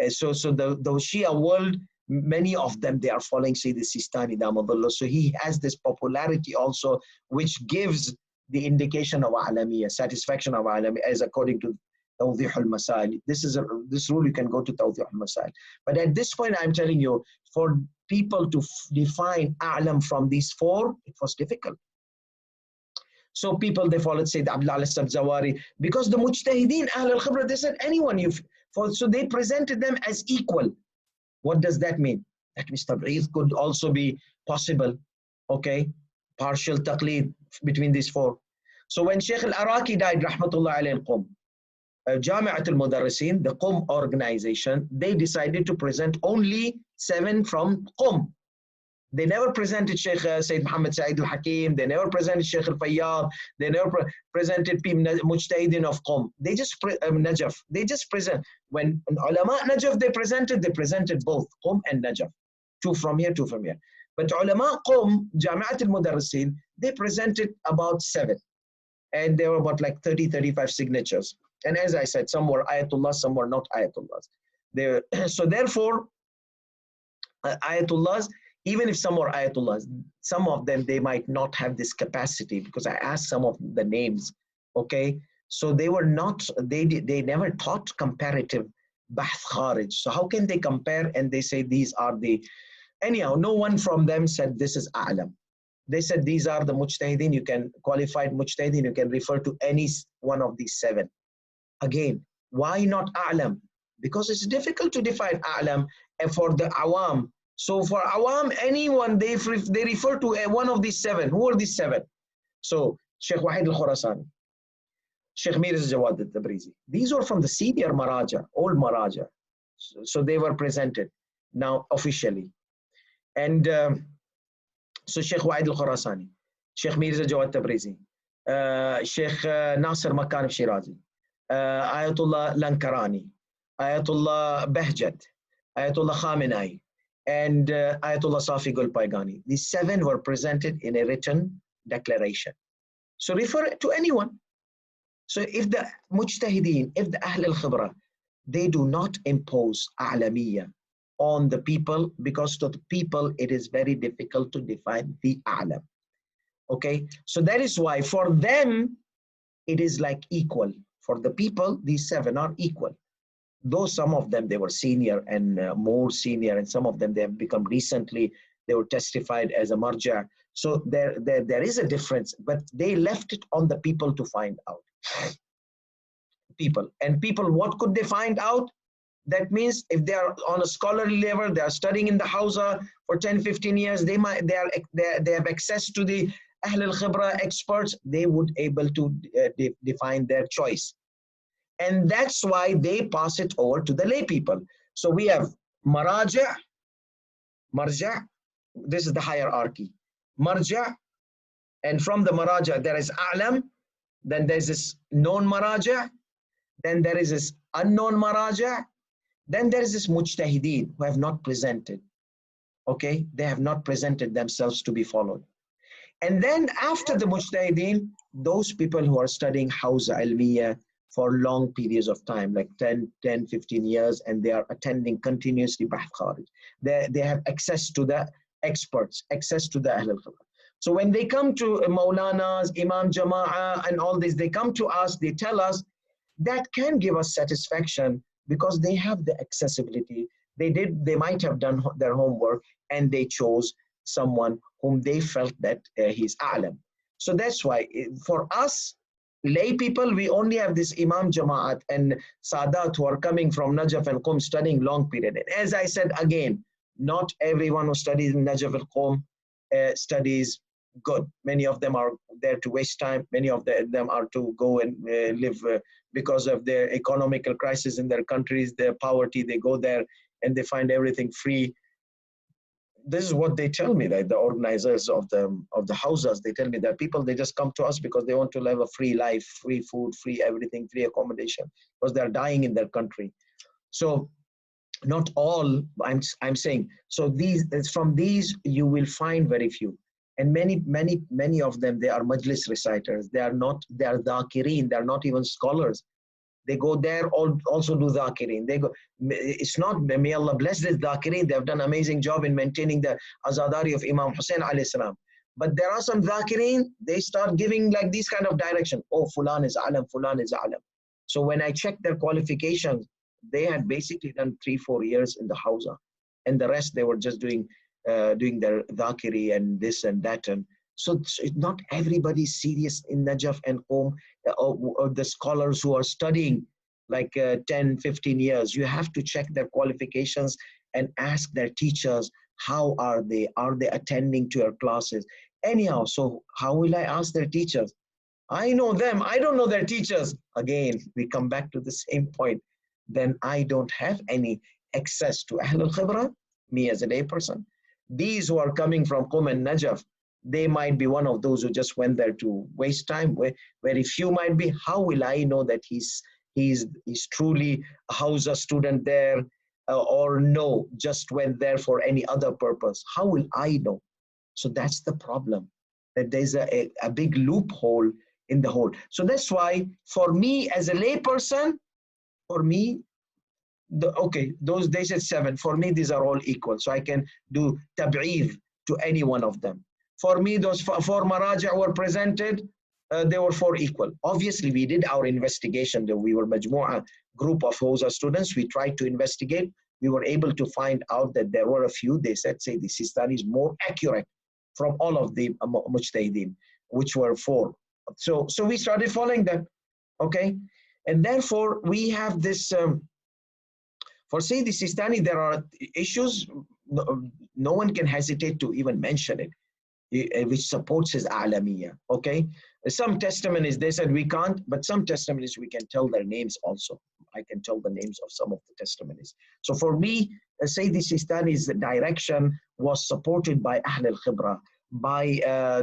So the Shia world, many of them, they are following Sayyid Sistani Damadullah. So he has this popularity also, which gives the indication of A'lamiyya, satisfaction of A'lamiyya, as according to Tawdih al-Masail. This rule you can go to Tawdih al-Masail. But at this point, I'm telling you, for people to define A'lam from these four, it was difficult. So people, they followed Sayyid Abdullah al-Sabzawari, because the Mujtahideen, Ahl al-Khibra, they said anyone so they presented them as equal. What does that mean? That means Tab'id could also be possible. Okay, partial taqleed between these four. So when Sheikh al-Araki died, rahmatullah alayhi al-Qum, Jami'at al-Mudarrisin, the Qum organization, they decided to present only 7 from Qum. They never presented Sheikh Sayyid Muhammad Sa'id al-Hakim, they never presented Sheikh al-Fayyad, they never presented Mujtahidin of Qum. They just, Najaf, they just present. When ulama Najaf they presented both Qum and Najaf. 2 from here, 2 from here. But ulama Qum, Jami'at al-Mudarrisin, they presented about 7. And there were about like 30-35 signatures. And as I said, some were Ayatullah, some were not Ayatullahs. So therefore, Ayatullahs, even if some were Ayatullahs, some of them, they might not have this capacity, because I asked some of the names, okay? So they were not, they never taught comparative Bahth Kharij. So how can they compare and they say these are the, anyhow, no one from them said this is A'lam. They said these are the Mujtahideen, you can, qualified Mujtahideen, you can refer to any one of these 7. Again, why not A'lam? Because it's difficult to define A'lam for the Awam. So for Awam, anyone, they refer to one of these 7. Who are these 7? So Sheikh Wahid al-Khurasani, Sheikh Mirza Jawad al-Tabrizi. These were from the senior Maraja, old Maraja. So they were presented now officially. And so Sheikh Wahid al-Khurasani, Sheikh Mirza Jawad al-Tabrizi, Sheikh Nasir Makan al-Shirazi, Ayatullah Lankarani, Ayatullah Behjat, Ayatullah Khamenei, and Ayatollah Safi Gul Paigani. These 7 were presented in a written declaration. So refer to anyone. So if the Mujtahideen, if the Ahl al-Khibra, they do not impose A'lamiyya on the people, because to the people it is very difficult to define the A'lam. Okay, so that is why for them it is like equal. For the people, these 7 are equal. Though some of them, they were senior and more senior, and some of them, they have become recently, they were testified as a marja. So there is a difference, but they left it on the people to find out. People, what could they find out? That means if they are on a scholarly level, they are studying in the Hausa for 10-15 years, they have access to the Ahl al-Khibra experts, they would able to define their choice. And that's why they pass it over to the lay people. So we have Marja, this is the hierarchy. Marja, and from the Maraja there is A'lam, then there's this known Maraja, then there is this unknown Maraja, then there is this Mujtahideen who have not presented. Okay, they have not presented themselves to be followed. And then after the Mujtahideen, those people who are studying Hausa Ilmiya for long periods of time, like 10, 15 years, and they are attending continuously Bahth Kharij. They have access to the experts, access to the Ahl al-Khibra. So when they come to Maulanas, Imam Jama'ah, and all this, they come to us, they tell us, that can give us satisfaction because they have the accessibility. They might have done their homework and they chose someone whom they felt that he's A'lam. So that's why for us, lay people, we only have this Imam Jama'at and Sadat who are coming from Najaf and Qom studying long period. And as I said again, not everyone who studies in Najaf and Qom studies good. Many of them are there to waste time. Many of them are to go and live because of their economical crisis in their countries, their poverty. They go there and they find everything free. This is what they tell me, that the organizers of the houses, they tell me that people, they just come to us because they want to live a free life, free food, free everything, free accommodation, because they're dying in their country. So not all, I'm saying, so from these you will find very few. And many of them, they are majlis reciters. They are dhakirin, they are not even scholars. They go there, also do dhakirin. They go, it's not, may Allah bless this dhakirin, they have done an amazing job in maintaining the azadari of Imam Hussein alayhi salam. But there are some dhakirin, they start giving like these kind of direction. Oh, fulan is alam, fulan is alam. So when I checked their qualifications, they had basically done 3-4 years in the hawza. And the rest, they were just doing their dhakiri and this and that. And so not everybody is serious in Najaf and Qom, or the scholars who are studying like 10, 15 years. You have to check their qualifications and ask their teachers, how are they? Are they attending to your classes? Anyhow, so how will I ask their teachers? I know them, I don't know their teachers. Again, we come back to the same point. Then I don't have any access to Ahl al-Khibra, me as a layperson. These who are coming from Qom and Najaf, they might be one of those who just went there to waste time. Very few might be. How will I know that he's truly a Hausa student there, or no, just went there for any other purpose? How will I know? So that's the problem, that there's a big loophole in the whole. So that's why, for me as a layperson, for me, those days at 7, for me, these are all equal. So I can do tab'eed to any one of them. For me, those 4 maraja were presented, they were 4 equal. Obviously, we did our investigation. We were majmu'ah group of Hausa students. We tried to investigate. We were able to find out that there were a few, they said, say the Sistani is more accurate from all of the mujtahideen, which were 4. So we started following them, okay? And therefore, we have this, for Sayyid Sistani, there are issues, no one can hesitate to even mention it, which supports his A'lamiyya, okay? Some testimonies, they said we can't, but some testimonies we can tell their names also. I can tell the names of some of the testimonies. So for me, Sayyid Sistani's direction was supported by Ahl al-Khibra, by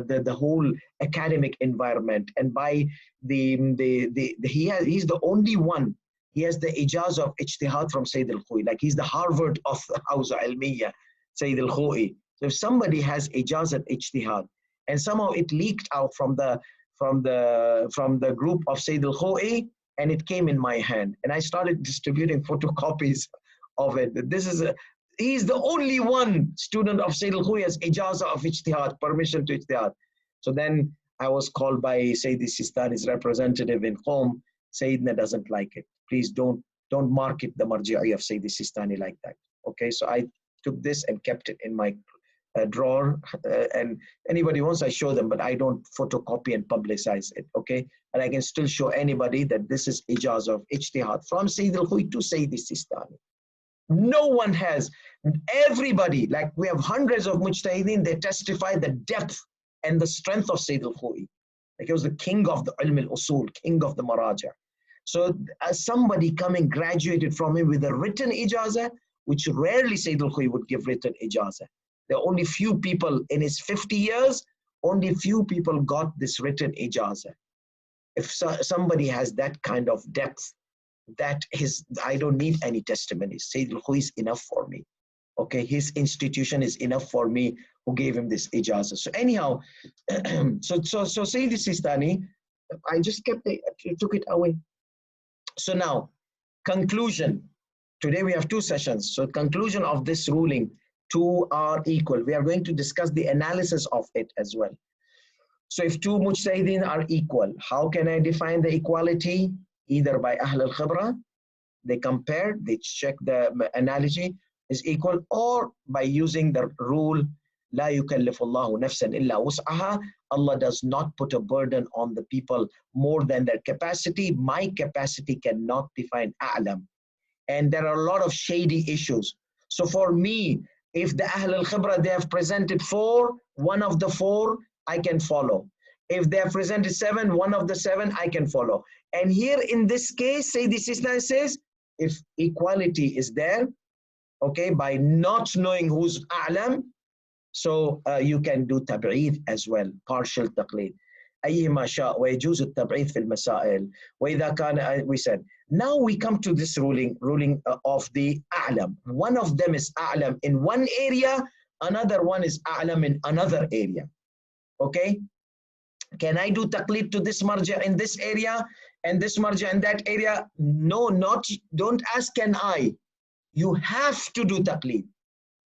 the whole academic environment, and by he's the only one. He has the ijaz of ijtihad from Sayyid Alkhoei, like he's the Harvard of Hawza Ilmiya, Sayyid Alkhoei. So if somebody has ijaz at ijtihad, and somehow it leaked out from the group of Sayyid Alkhoei, and it came in my hand, and I started distributing photocopies of it. He's the only one student of Sayyid Alkhoei has ijazah of ijtihad, permission to ijtihad. So then I was called by Sayyid Sistani's representative in Qom. Sayyidina doesn't like it. Please don't market the marji'i of Sayyid Sistani like that. Okay, so I took this and kept it in my drawer, and anybody wants, I show them, but I don't photocopy and publicize it, okay? And I can still show anybody that this is ijaz of ijtihad from Sayyid Alkhoei to Sayyid Sistani. No one has, everybody, like we have hundreds of mujtahideen, they testify the depth and the strength of Sayyid Alkhoei. Like he was the king of the ilm al-usul, king of the maraja. So as somebody coming graduated from him with a written ijazah, which rarely Sayyid Alkhoei would give written ijazah. There are only few people in his 50 years, only few people got this written ijazah. If somebody has that kind of depth, I don't need any testimonies. Sayyid Alkhoei is enough for me. Okay, his institution is enough for me who gave him this ijazah. So anyhow, so Sayyid Sistani, I just took it away. So now, conclusion. Today we have 2 sessions. So conclusion of this ruling, 2 are equal. We are going to discuss the analysis of it as well. So if 2 mujtahideen are equal, how can I define the equality? Either by Ahl al-Khibra, they compare, they check the analogy is equal, or by using the rule لا يكلف الله نفسا إلا وسعها. Allah does not put a burden on the people more than their capacity. My capacity cannot define a'lam. And there are a lot of shady issues. So for me, if the Ahl al-Khibra, they have presented 4, one of the 4 I can follow. If they have presented 7, one of the 7 I can follow. And here in this case, Sayyidi Sistani says, if equality is there, okay, by not knowing who's a'lam, so you can do tab'id as well, partial taqlid. أيهما شاء ويجوز التبعيض في المسائل وإذا كان, we said. Now we come to this ruling of the a'lam. One of them is a'lam in one area, another one is a'lam in another area. Okay? Can I do taqlid to this marja in this area and this marja in that area? No, don't ask can I. You have to do taqlid.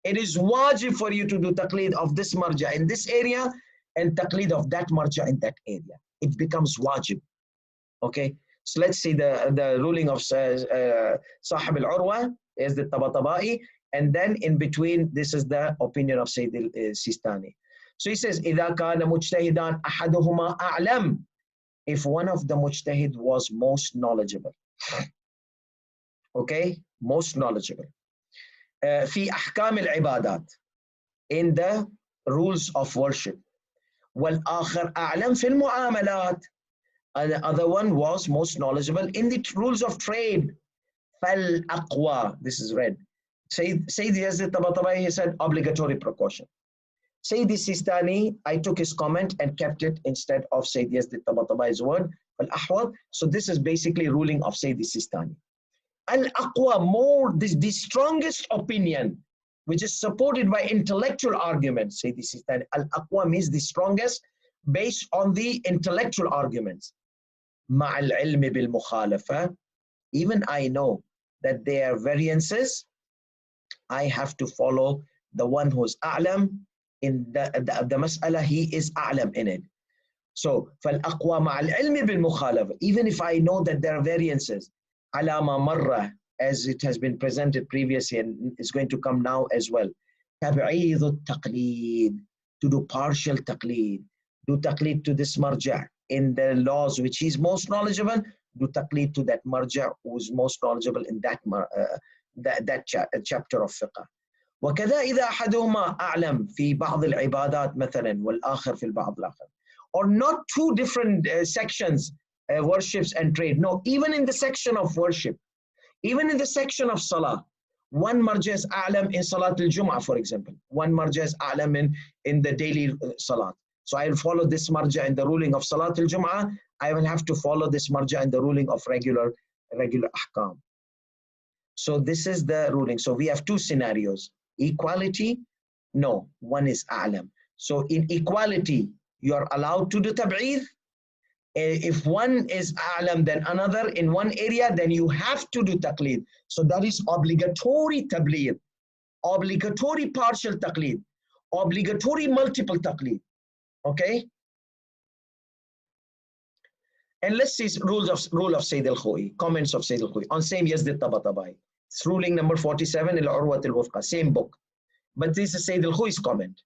It is wajib for you to do taqlid of this marja in this area and taqlid of that marja in that area. It becomes wajib. Okay? So let's see the ruling of Sahib al-Urwa is the Tabatabai, and then in between, this is the opinion of Sayyid al-Sistani. So he says, إِذَا كَانَ مُجْتَهِدًا أَحَدُهُمَا أَعْلَمُ. If one of the mujtahid was most knowledgeable. Okay? Most knowledgeable. في أحكام العبادات. In the rules of worship. والآخر أعلم في المعاملات. And the other one was most knowledgeable in the rules of trade. فالأقوى. This is read. Sayyid Yazid Tabatabai, he said obligatory precaution. Sayyid Sistani, I took his comment and kept it instead of Sayyid Yazid Tabatabai's word. Al-Ahwad. So this is basically ruling of Sayyid Sistani. Al-Aqwa, more, the strongest opinion, which is supported by intellectual arguments. Sayyid Sistani. Al-Aqwa means the strongest based on the intellectual arguments. مع العلم بالمخالفة. Even I know that there are variances, I have to follow the one who is a'lam in the mas'ala, he is a'lam in it. So, فالأقوى مع العلم بالمخالفة. Even if I know that there are variances, على ما مر, as it has been presented previously and is going to come now as well. تبعيض التقليد, to do partial taqlid, do taqlid to this marja' in the laws which he is most knowledgeable, do taqlid to that marja' who is most knowledgeable in that chapter of fiqh. وكذا إذا أحدهما أعلم في بعض العبادات مثلا والآخر في البعض الآخر. Or not two different sections, worships and trade. No, even in the section of worship, even in the section of salah, one marja is a'lam in salat al-jum'ah, for example. One marja is a'lam in the daily salat. So I will follow this marja in the ruling of Salat al-Jum'ah. I will have to follow this marja in the ruling of regular ahkam. So this is the ruling. So we have two scenarios. Equality, no, one is a'lam. So in equality, you are allowed to do tab'id. If one is a'lam than another in one area, then you have to do taqlid. So that is obligatory tabligh, obligatory partial taqlid, obligatory multiple taqlid. Okay, and let's see rule of Sayyid Alkhoei, comments of Sayyid Alkhoei on same Yazid Tabatabai. It's ruling number 47 Al-Urwat Al-Wuthqa, same book. But this is Sayyid Alkhoei's comment.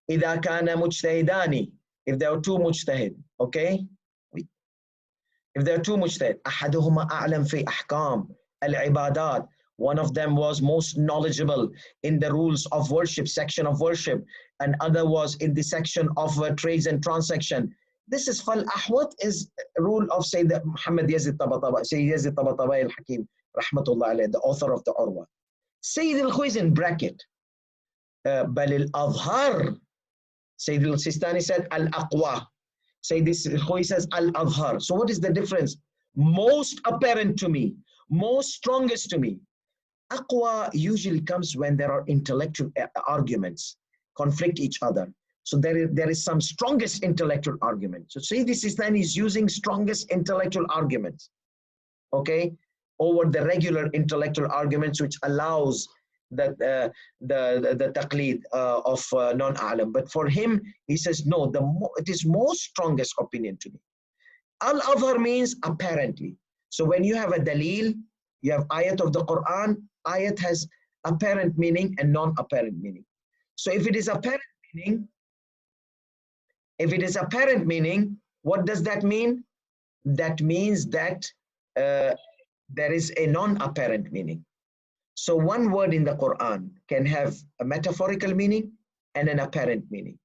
إذا كان مجتهدان, if there are two mujtahid, okay? If there are two mujtahid, أحدهما أعلم في أحكام العبادات. One of them was most knowledgeable in the rules of worship, section of worship, and other was in the section of trades and transaction. This is Fal Ahwat is rule of Sayyid Muhammad Yazid Tabatabai, Sayyid Yazid Tabatabai al-Hakim, rahmatullah alayhi, the author of the Urwa. Sayyid al-Khuy is in bracket. Bal al-Azhar, Sayyid al-Sistani said al-Aqwa. Sayyid al-Khuy says al-Azhar. So what is the difference? Most apparent to me, most strongest to me. Aqwa usually comes when there are intellectual arguments, conflict each other. So there is some strongest intellectual argument. So Sayyid Sistani is using strongest intellectual arguments, okay, over the regular intellectual arguments which allows the taqlid of non-a'lam. But for him, he says, no, it is most strongest opinion to me. Al-Azhar means apparently. So when you have a dalil, you have ayat of the Quran, ayat has apparent meaning and non-apparent meaning. So if it is apparent meaning, if it is apparent meaning, what does that mean? That means that there is a non-apparent meaning. So one word in the Quran can have a metaphorical meaning and an apparent meaning.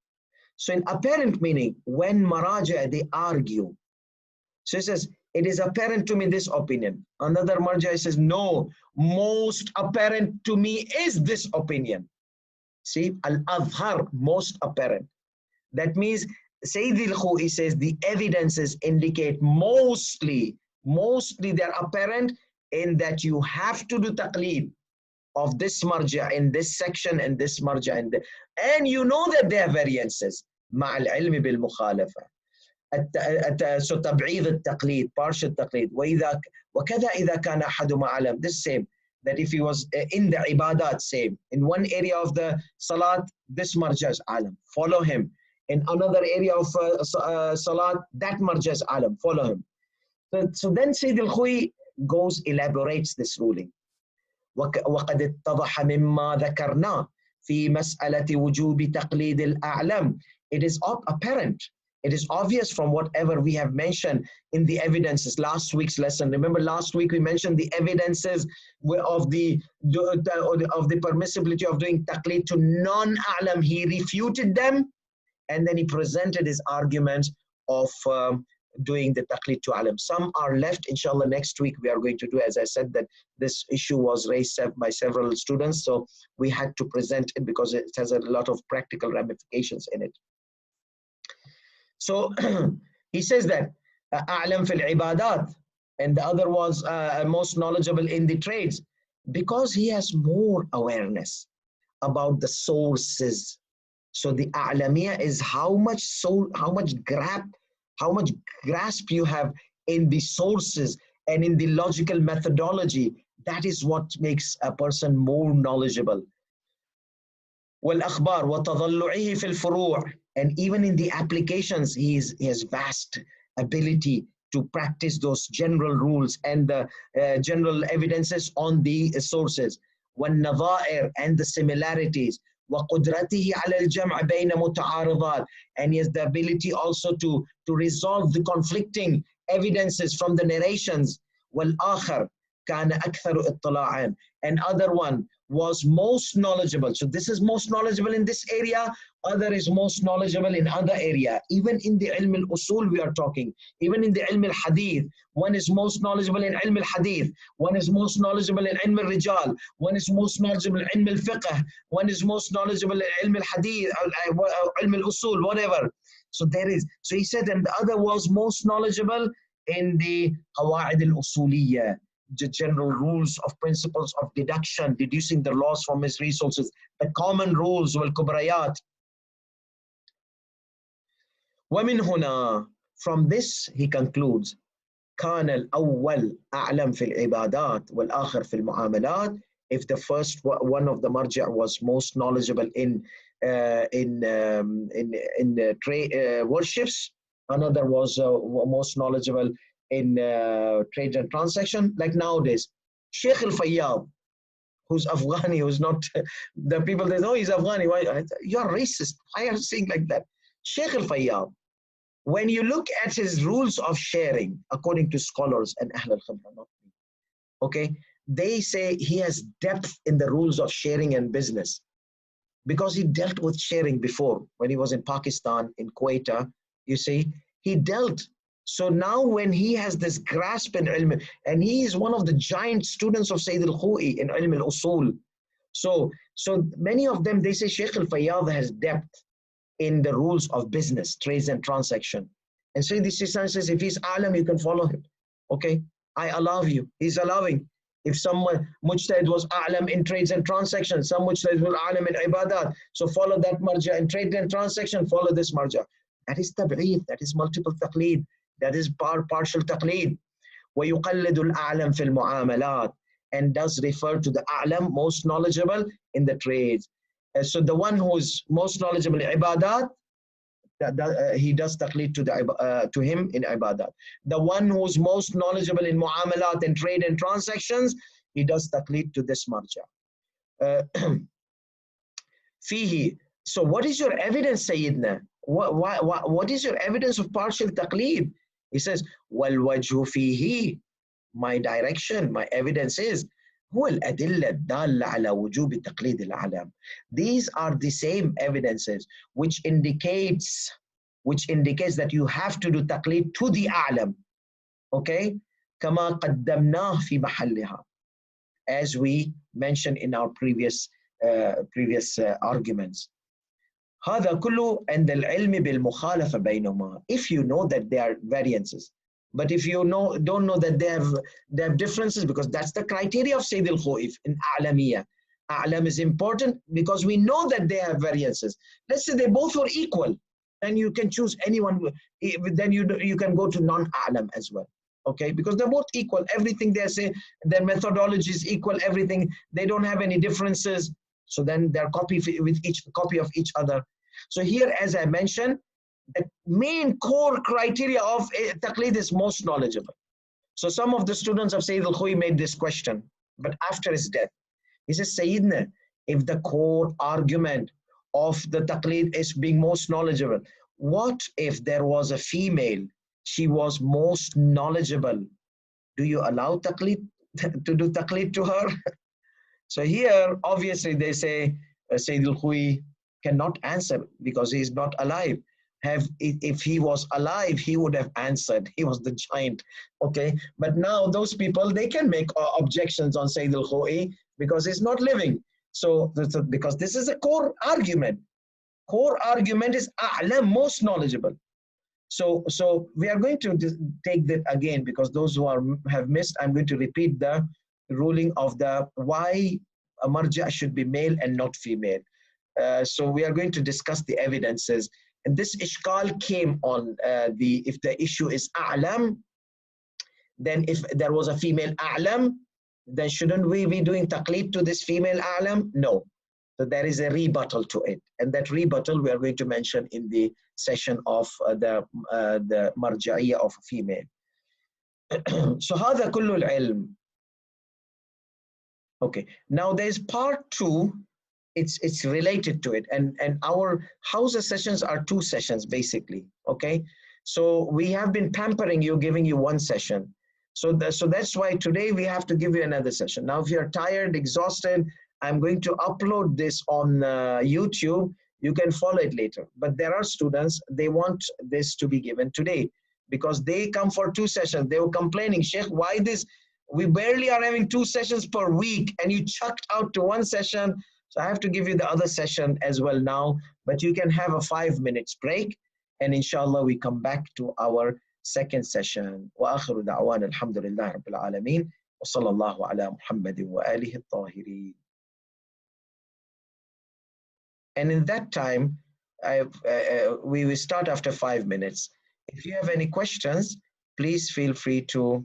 So in apparent meaning, when Maraja, they argue. So he says, it is apparent to me this opinion. Another Marja says, no, most apparent to me is this opinion. See, al-azhar, most apparent. That means Sayyid Alkhoei says the evidences indicate mostly they're apparent in that you have to do taqleed of this marja in this section and this marja in and you know that there are variances مع العلم بالمخالفة. So تبعيض التقليد, partial تقليد, وكذا إذا كان أحدهما أعلم. This same, that if he was in the ibadat, same. In one area of the salat, this marja is alam, follow him. In another area of salat, that marja is alam, follow him. So then Sayyid Alkhoei goes, elaborates this ruling. وقد اتضح مما ذكرنا في مسألة وجوب تقليد الأعلم. It is apparent, it is obvious from whatever we have mentioned in the evidences. Last week's lesson, remember last week we mentioned the evidences of the permissibility of doing taqleed to non-a'lam. He refuted them and then he presented his arguments of doing the taqleed to alim. Some are left, inshallah. Next week we are going to do, as I said, that this issue was raised by several students, so we had to present it because it has a lot of practical ramifications in it. So he says that a'lam fil ibadat, and the other was most knowledgeable in the trades, because he has more awareness about the sources. So the a'lamiyah is how much grasp you have in the sources and in the logical methodology. That is what makes a person more knowledgeable. وَالْأَخْبَارِ وَتَضَلُّعِهِ فِي الْفُرُوعِ. And even in the applications, he has vast ability to practice those general rules and the general evidences on the sources. وَالنَّظَائِرِ, and the similarities. وَقُدْرَتِهِ عَلَى الْجَمْعِ بَيْنَ مُتَعَارِضَاتٍ, and he has the ability also to resolve the conflicting evidences from the narrations. وَالْآخَرِ كَانَ أَكْثَرُ إِطِّلَاعًا, and other one was most knowledgeable. So this is most knowledgeable in this area, other is most knowledgeable in other area. Even in the ilm al-usul we are talking, even in the ilm al-hadith, one is most knowledgeable in ilm al-hadith, one is most knowledgeable in ilm al-rijal, one is most knowledgeable in ilm al-fiqh, one is most knowledgeable in ilm al-hadith, ilm al-usul, whatever. So he said, and the other was most knowledgeable in the qawaid al-usuliyya, the general rules of principles of deduction, deducing the laws from his resources, the common rules, wal-kubrayat. وَمِنْ هُنَا, from this he concludes, كان الأول أعلم في العبادات والآخر في المعاملات. If the first one of the marja' was most knowledgeable in worships, another was most knowledgeable in trade and transaction. Like nowadays, Sheikh al-Fayyad, who's Afghani, who's not, the people they know he's Afghani. Why? You're racist. Why are you saying like that? Sheikh al-Fayyad, when you look at his rules of sharing, according to scholars and Ahl al-Khibra, not me, okay, they say he has depth in the rules of sharing and business because he dealt with sharing before when he was in Pakistan, in Kuwait, you see, he dealt. So now when he has this grasp in ilm, and he is one of the giant students of Sayyid Alkhoei in ilm al-usul. So many of them, they say Sheikh al-Fayyad has depth in the rules of business, trades and transaction. And so this says, if he's alam, you can follow him. Okay, I allow you. He's allowing. If someone mujtahid was a'lam in trades and transactions, some mujtahid was a'lam in ibadat, so follow that marja. In trade and transaction, follow this marja. That is tab'eed, that is multiple taqleed, that is partial taqleed. وَيُقَلِّدُ الْأَعْلَمْ فِي الْمُعَامَلَاتِ, and does refer to the a'lam, most knowledgeable in the trades. So the one who is most knowledgeable in ibadat, he does taqleed to him in ibadat. The one who is most knowledgeable in mu'amalat and trade and transactions, he does taqleed to this marja. فيه So what is your evidence, Sayyidina? What is your evidence of partial taqleed? He says, وَالْوَجْهُ فِيهِ, my direction, my evidence is, هو الأدلة الدالة على وجوب تقليد الأعلام. These are the same evidences which indicates that you have to do taqleed to the a'lam. Okay? كما قدمناه في محلها, as we mentioned in our previous arguments. هذا كله عند العلم بالمخالفة بينهما. If you know that there are variances, but if you don't know that they have differences, because that's the criteria of Sayyid al-Alkhoei in A'lamiyya. A'lam is important because we know that they have variances. Let's say they both were equal, then you can choose anyone. Then you can go to non-A'lam as well. Okay, because they're both equal. Everything they say, their methodology is equal. Everything, they don't have any differences. So then they're copy of each other. So here, as I mentioned, the main core criteria of taqleed is most knowledgeable. So some of the students of Sayyid al-Alkhoei made this question, but after his death, he says, Sayyidina, if the core argument of the taqleed is being most knowledgeable, what if there was a female, she was most knowledgeable? Do you allow taqleed to do taqleed to her? So here, obviously, they say Sayyid al-Alkhoei cannot answer because he is not alive. If he was alive, he would have answered. He was the giant. Okay, but now those people, they can make objections on Sayyid al-Alkhoei because he's not living. So because this is a core argument. Core argument is a'lam, most knowledgeable. So we are going to take that again, because those who have missed, I'm going to repeat the ruling of the why a marja should be male and not female. So we are going to discuss the evidences. And this ishkal came on if the issue is a'lam, then if there was a female a'lam, then shouldn't we be doing taqleed to this female a'lam? No. So there is a rebuttal to it. And that rebuttal we are going to mention in the session of the marja'iyya of a female. So هذا كل العلم. Okay, now there's part 2. It's related to it, and our Hausa sessions are 2 sessions basically. Okay, so we have been pampering you, giving you 1 session. So that's why today we have to give you another session. Now, if you're tired, exhausted, I'm going to upload this on YouTube. You can follow it later. But there are students, they want this to be given today because they come for 2 sessions. They were complaining, Sheikh, why this? We barely are having 2 sessions per week, and you chucked out to 1 session. So I have to give you the other session as well now, but you can have a 5 minutes break, and inshallah we come back to our second session. وآخر دعوانا الحمد لله رب العالمين وصلى الله على محمد وآله الطاهرين. And in that time, we will start after 5 minutes. If you have any questions, please feel free to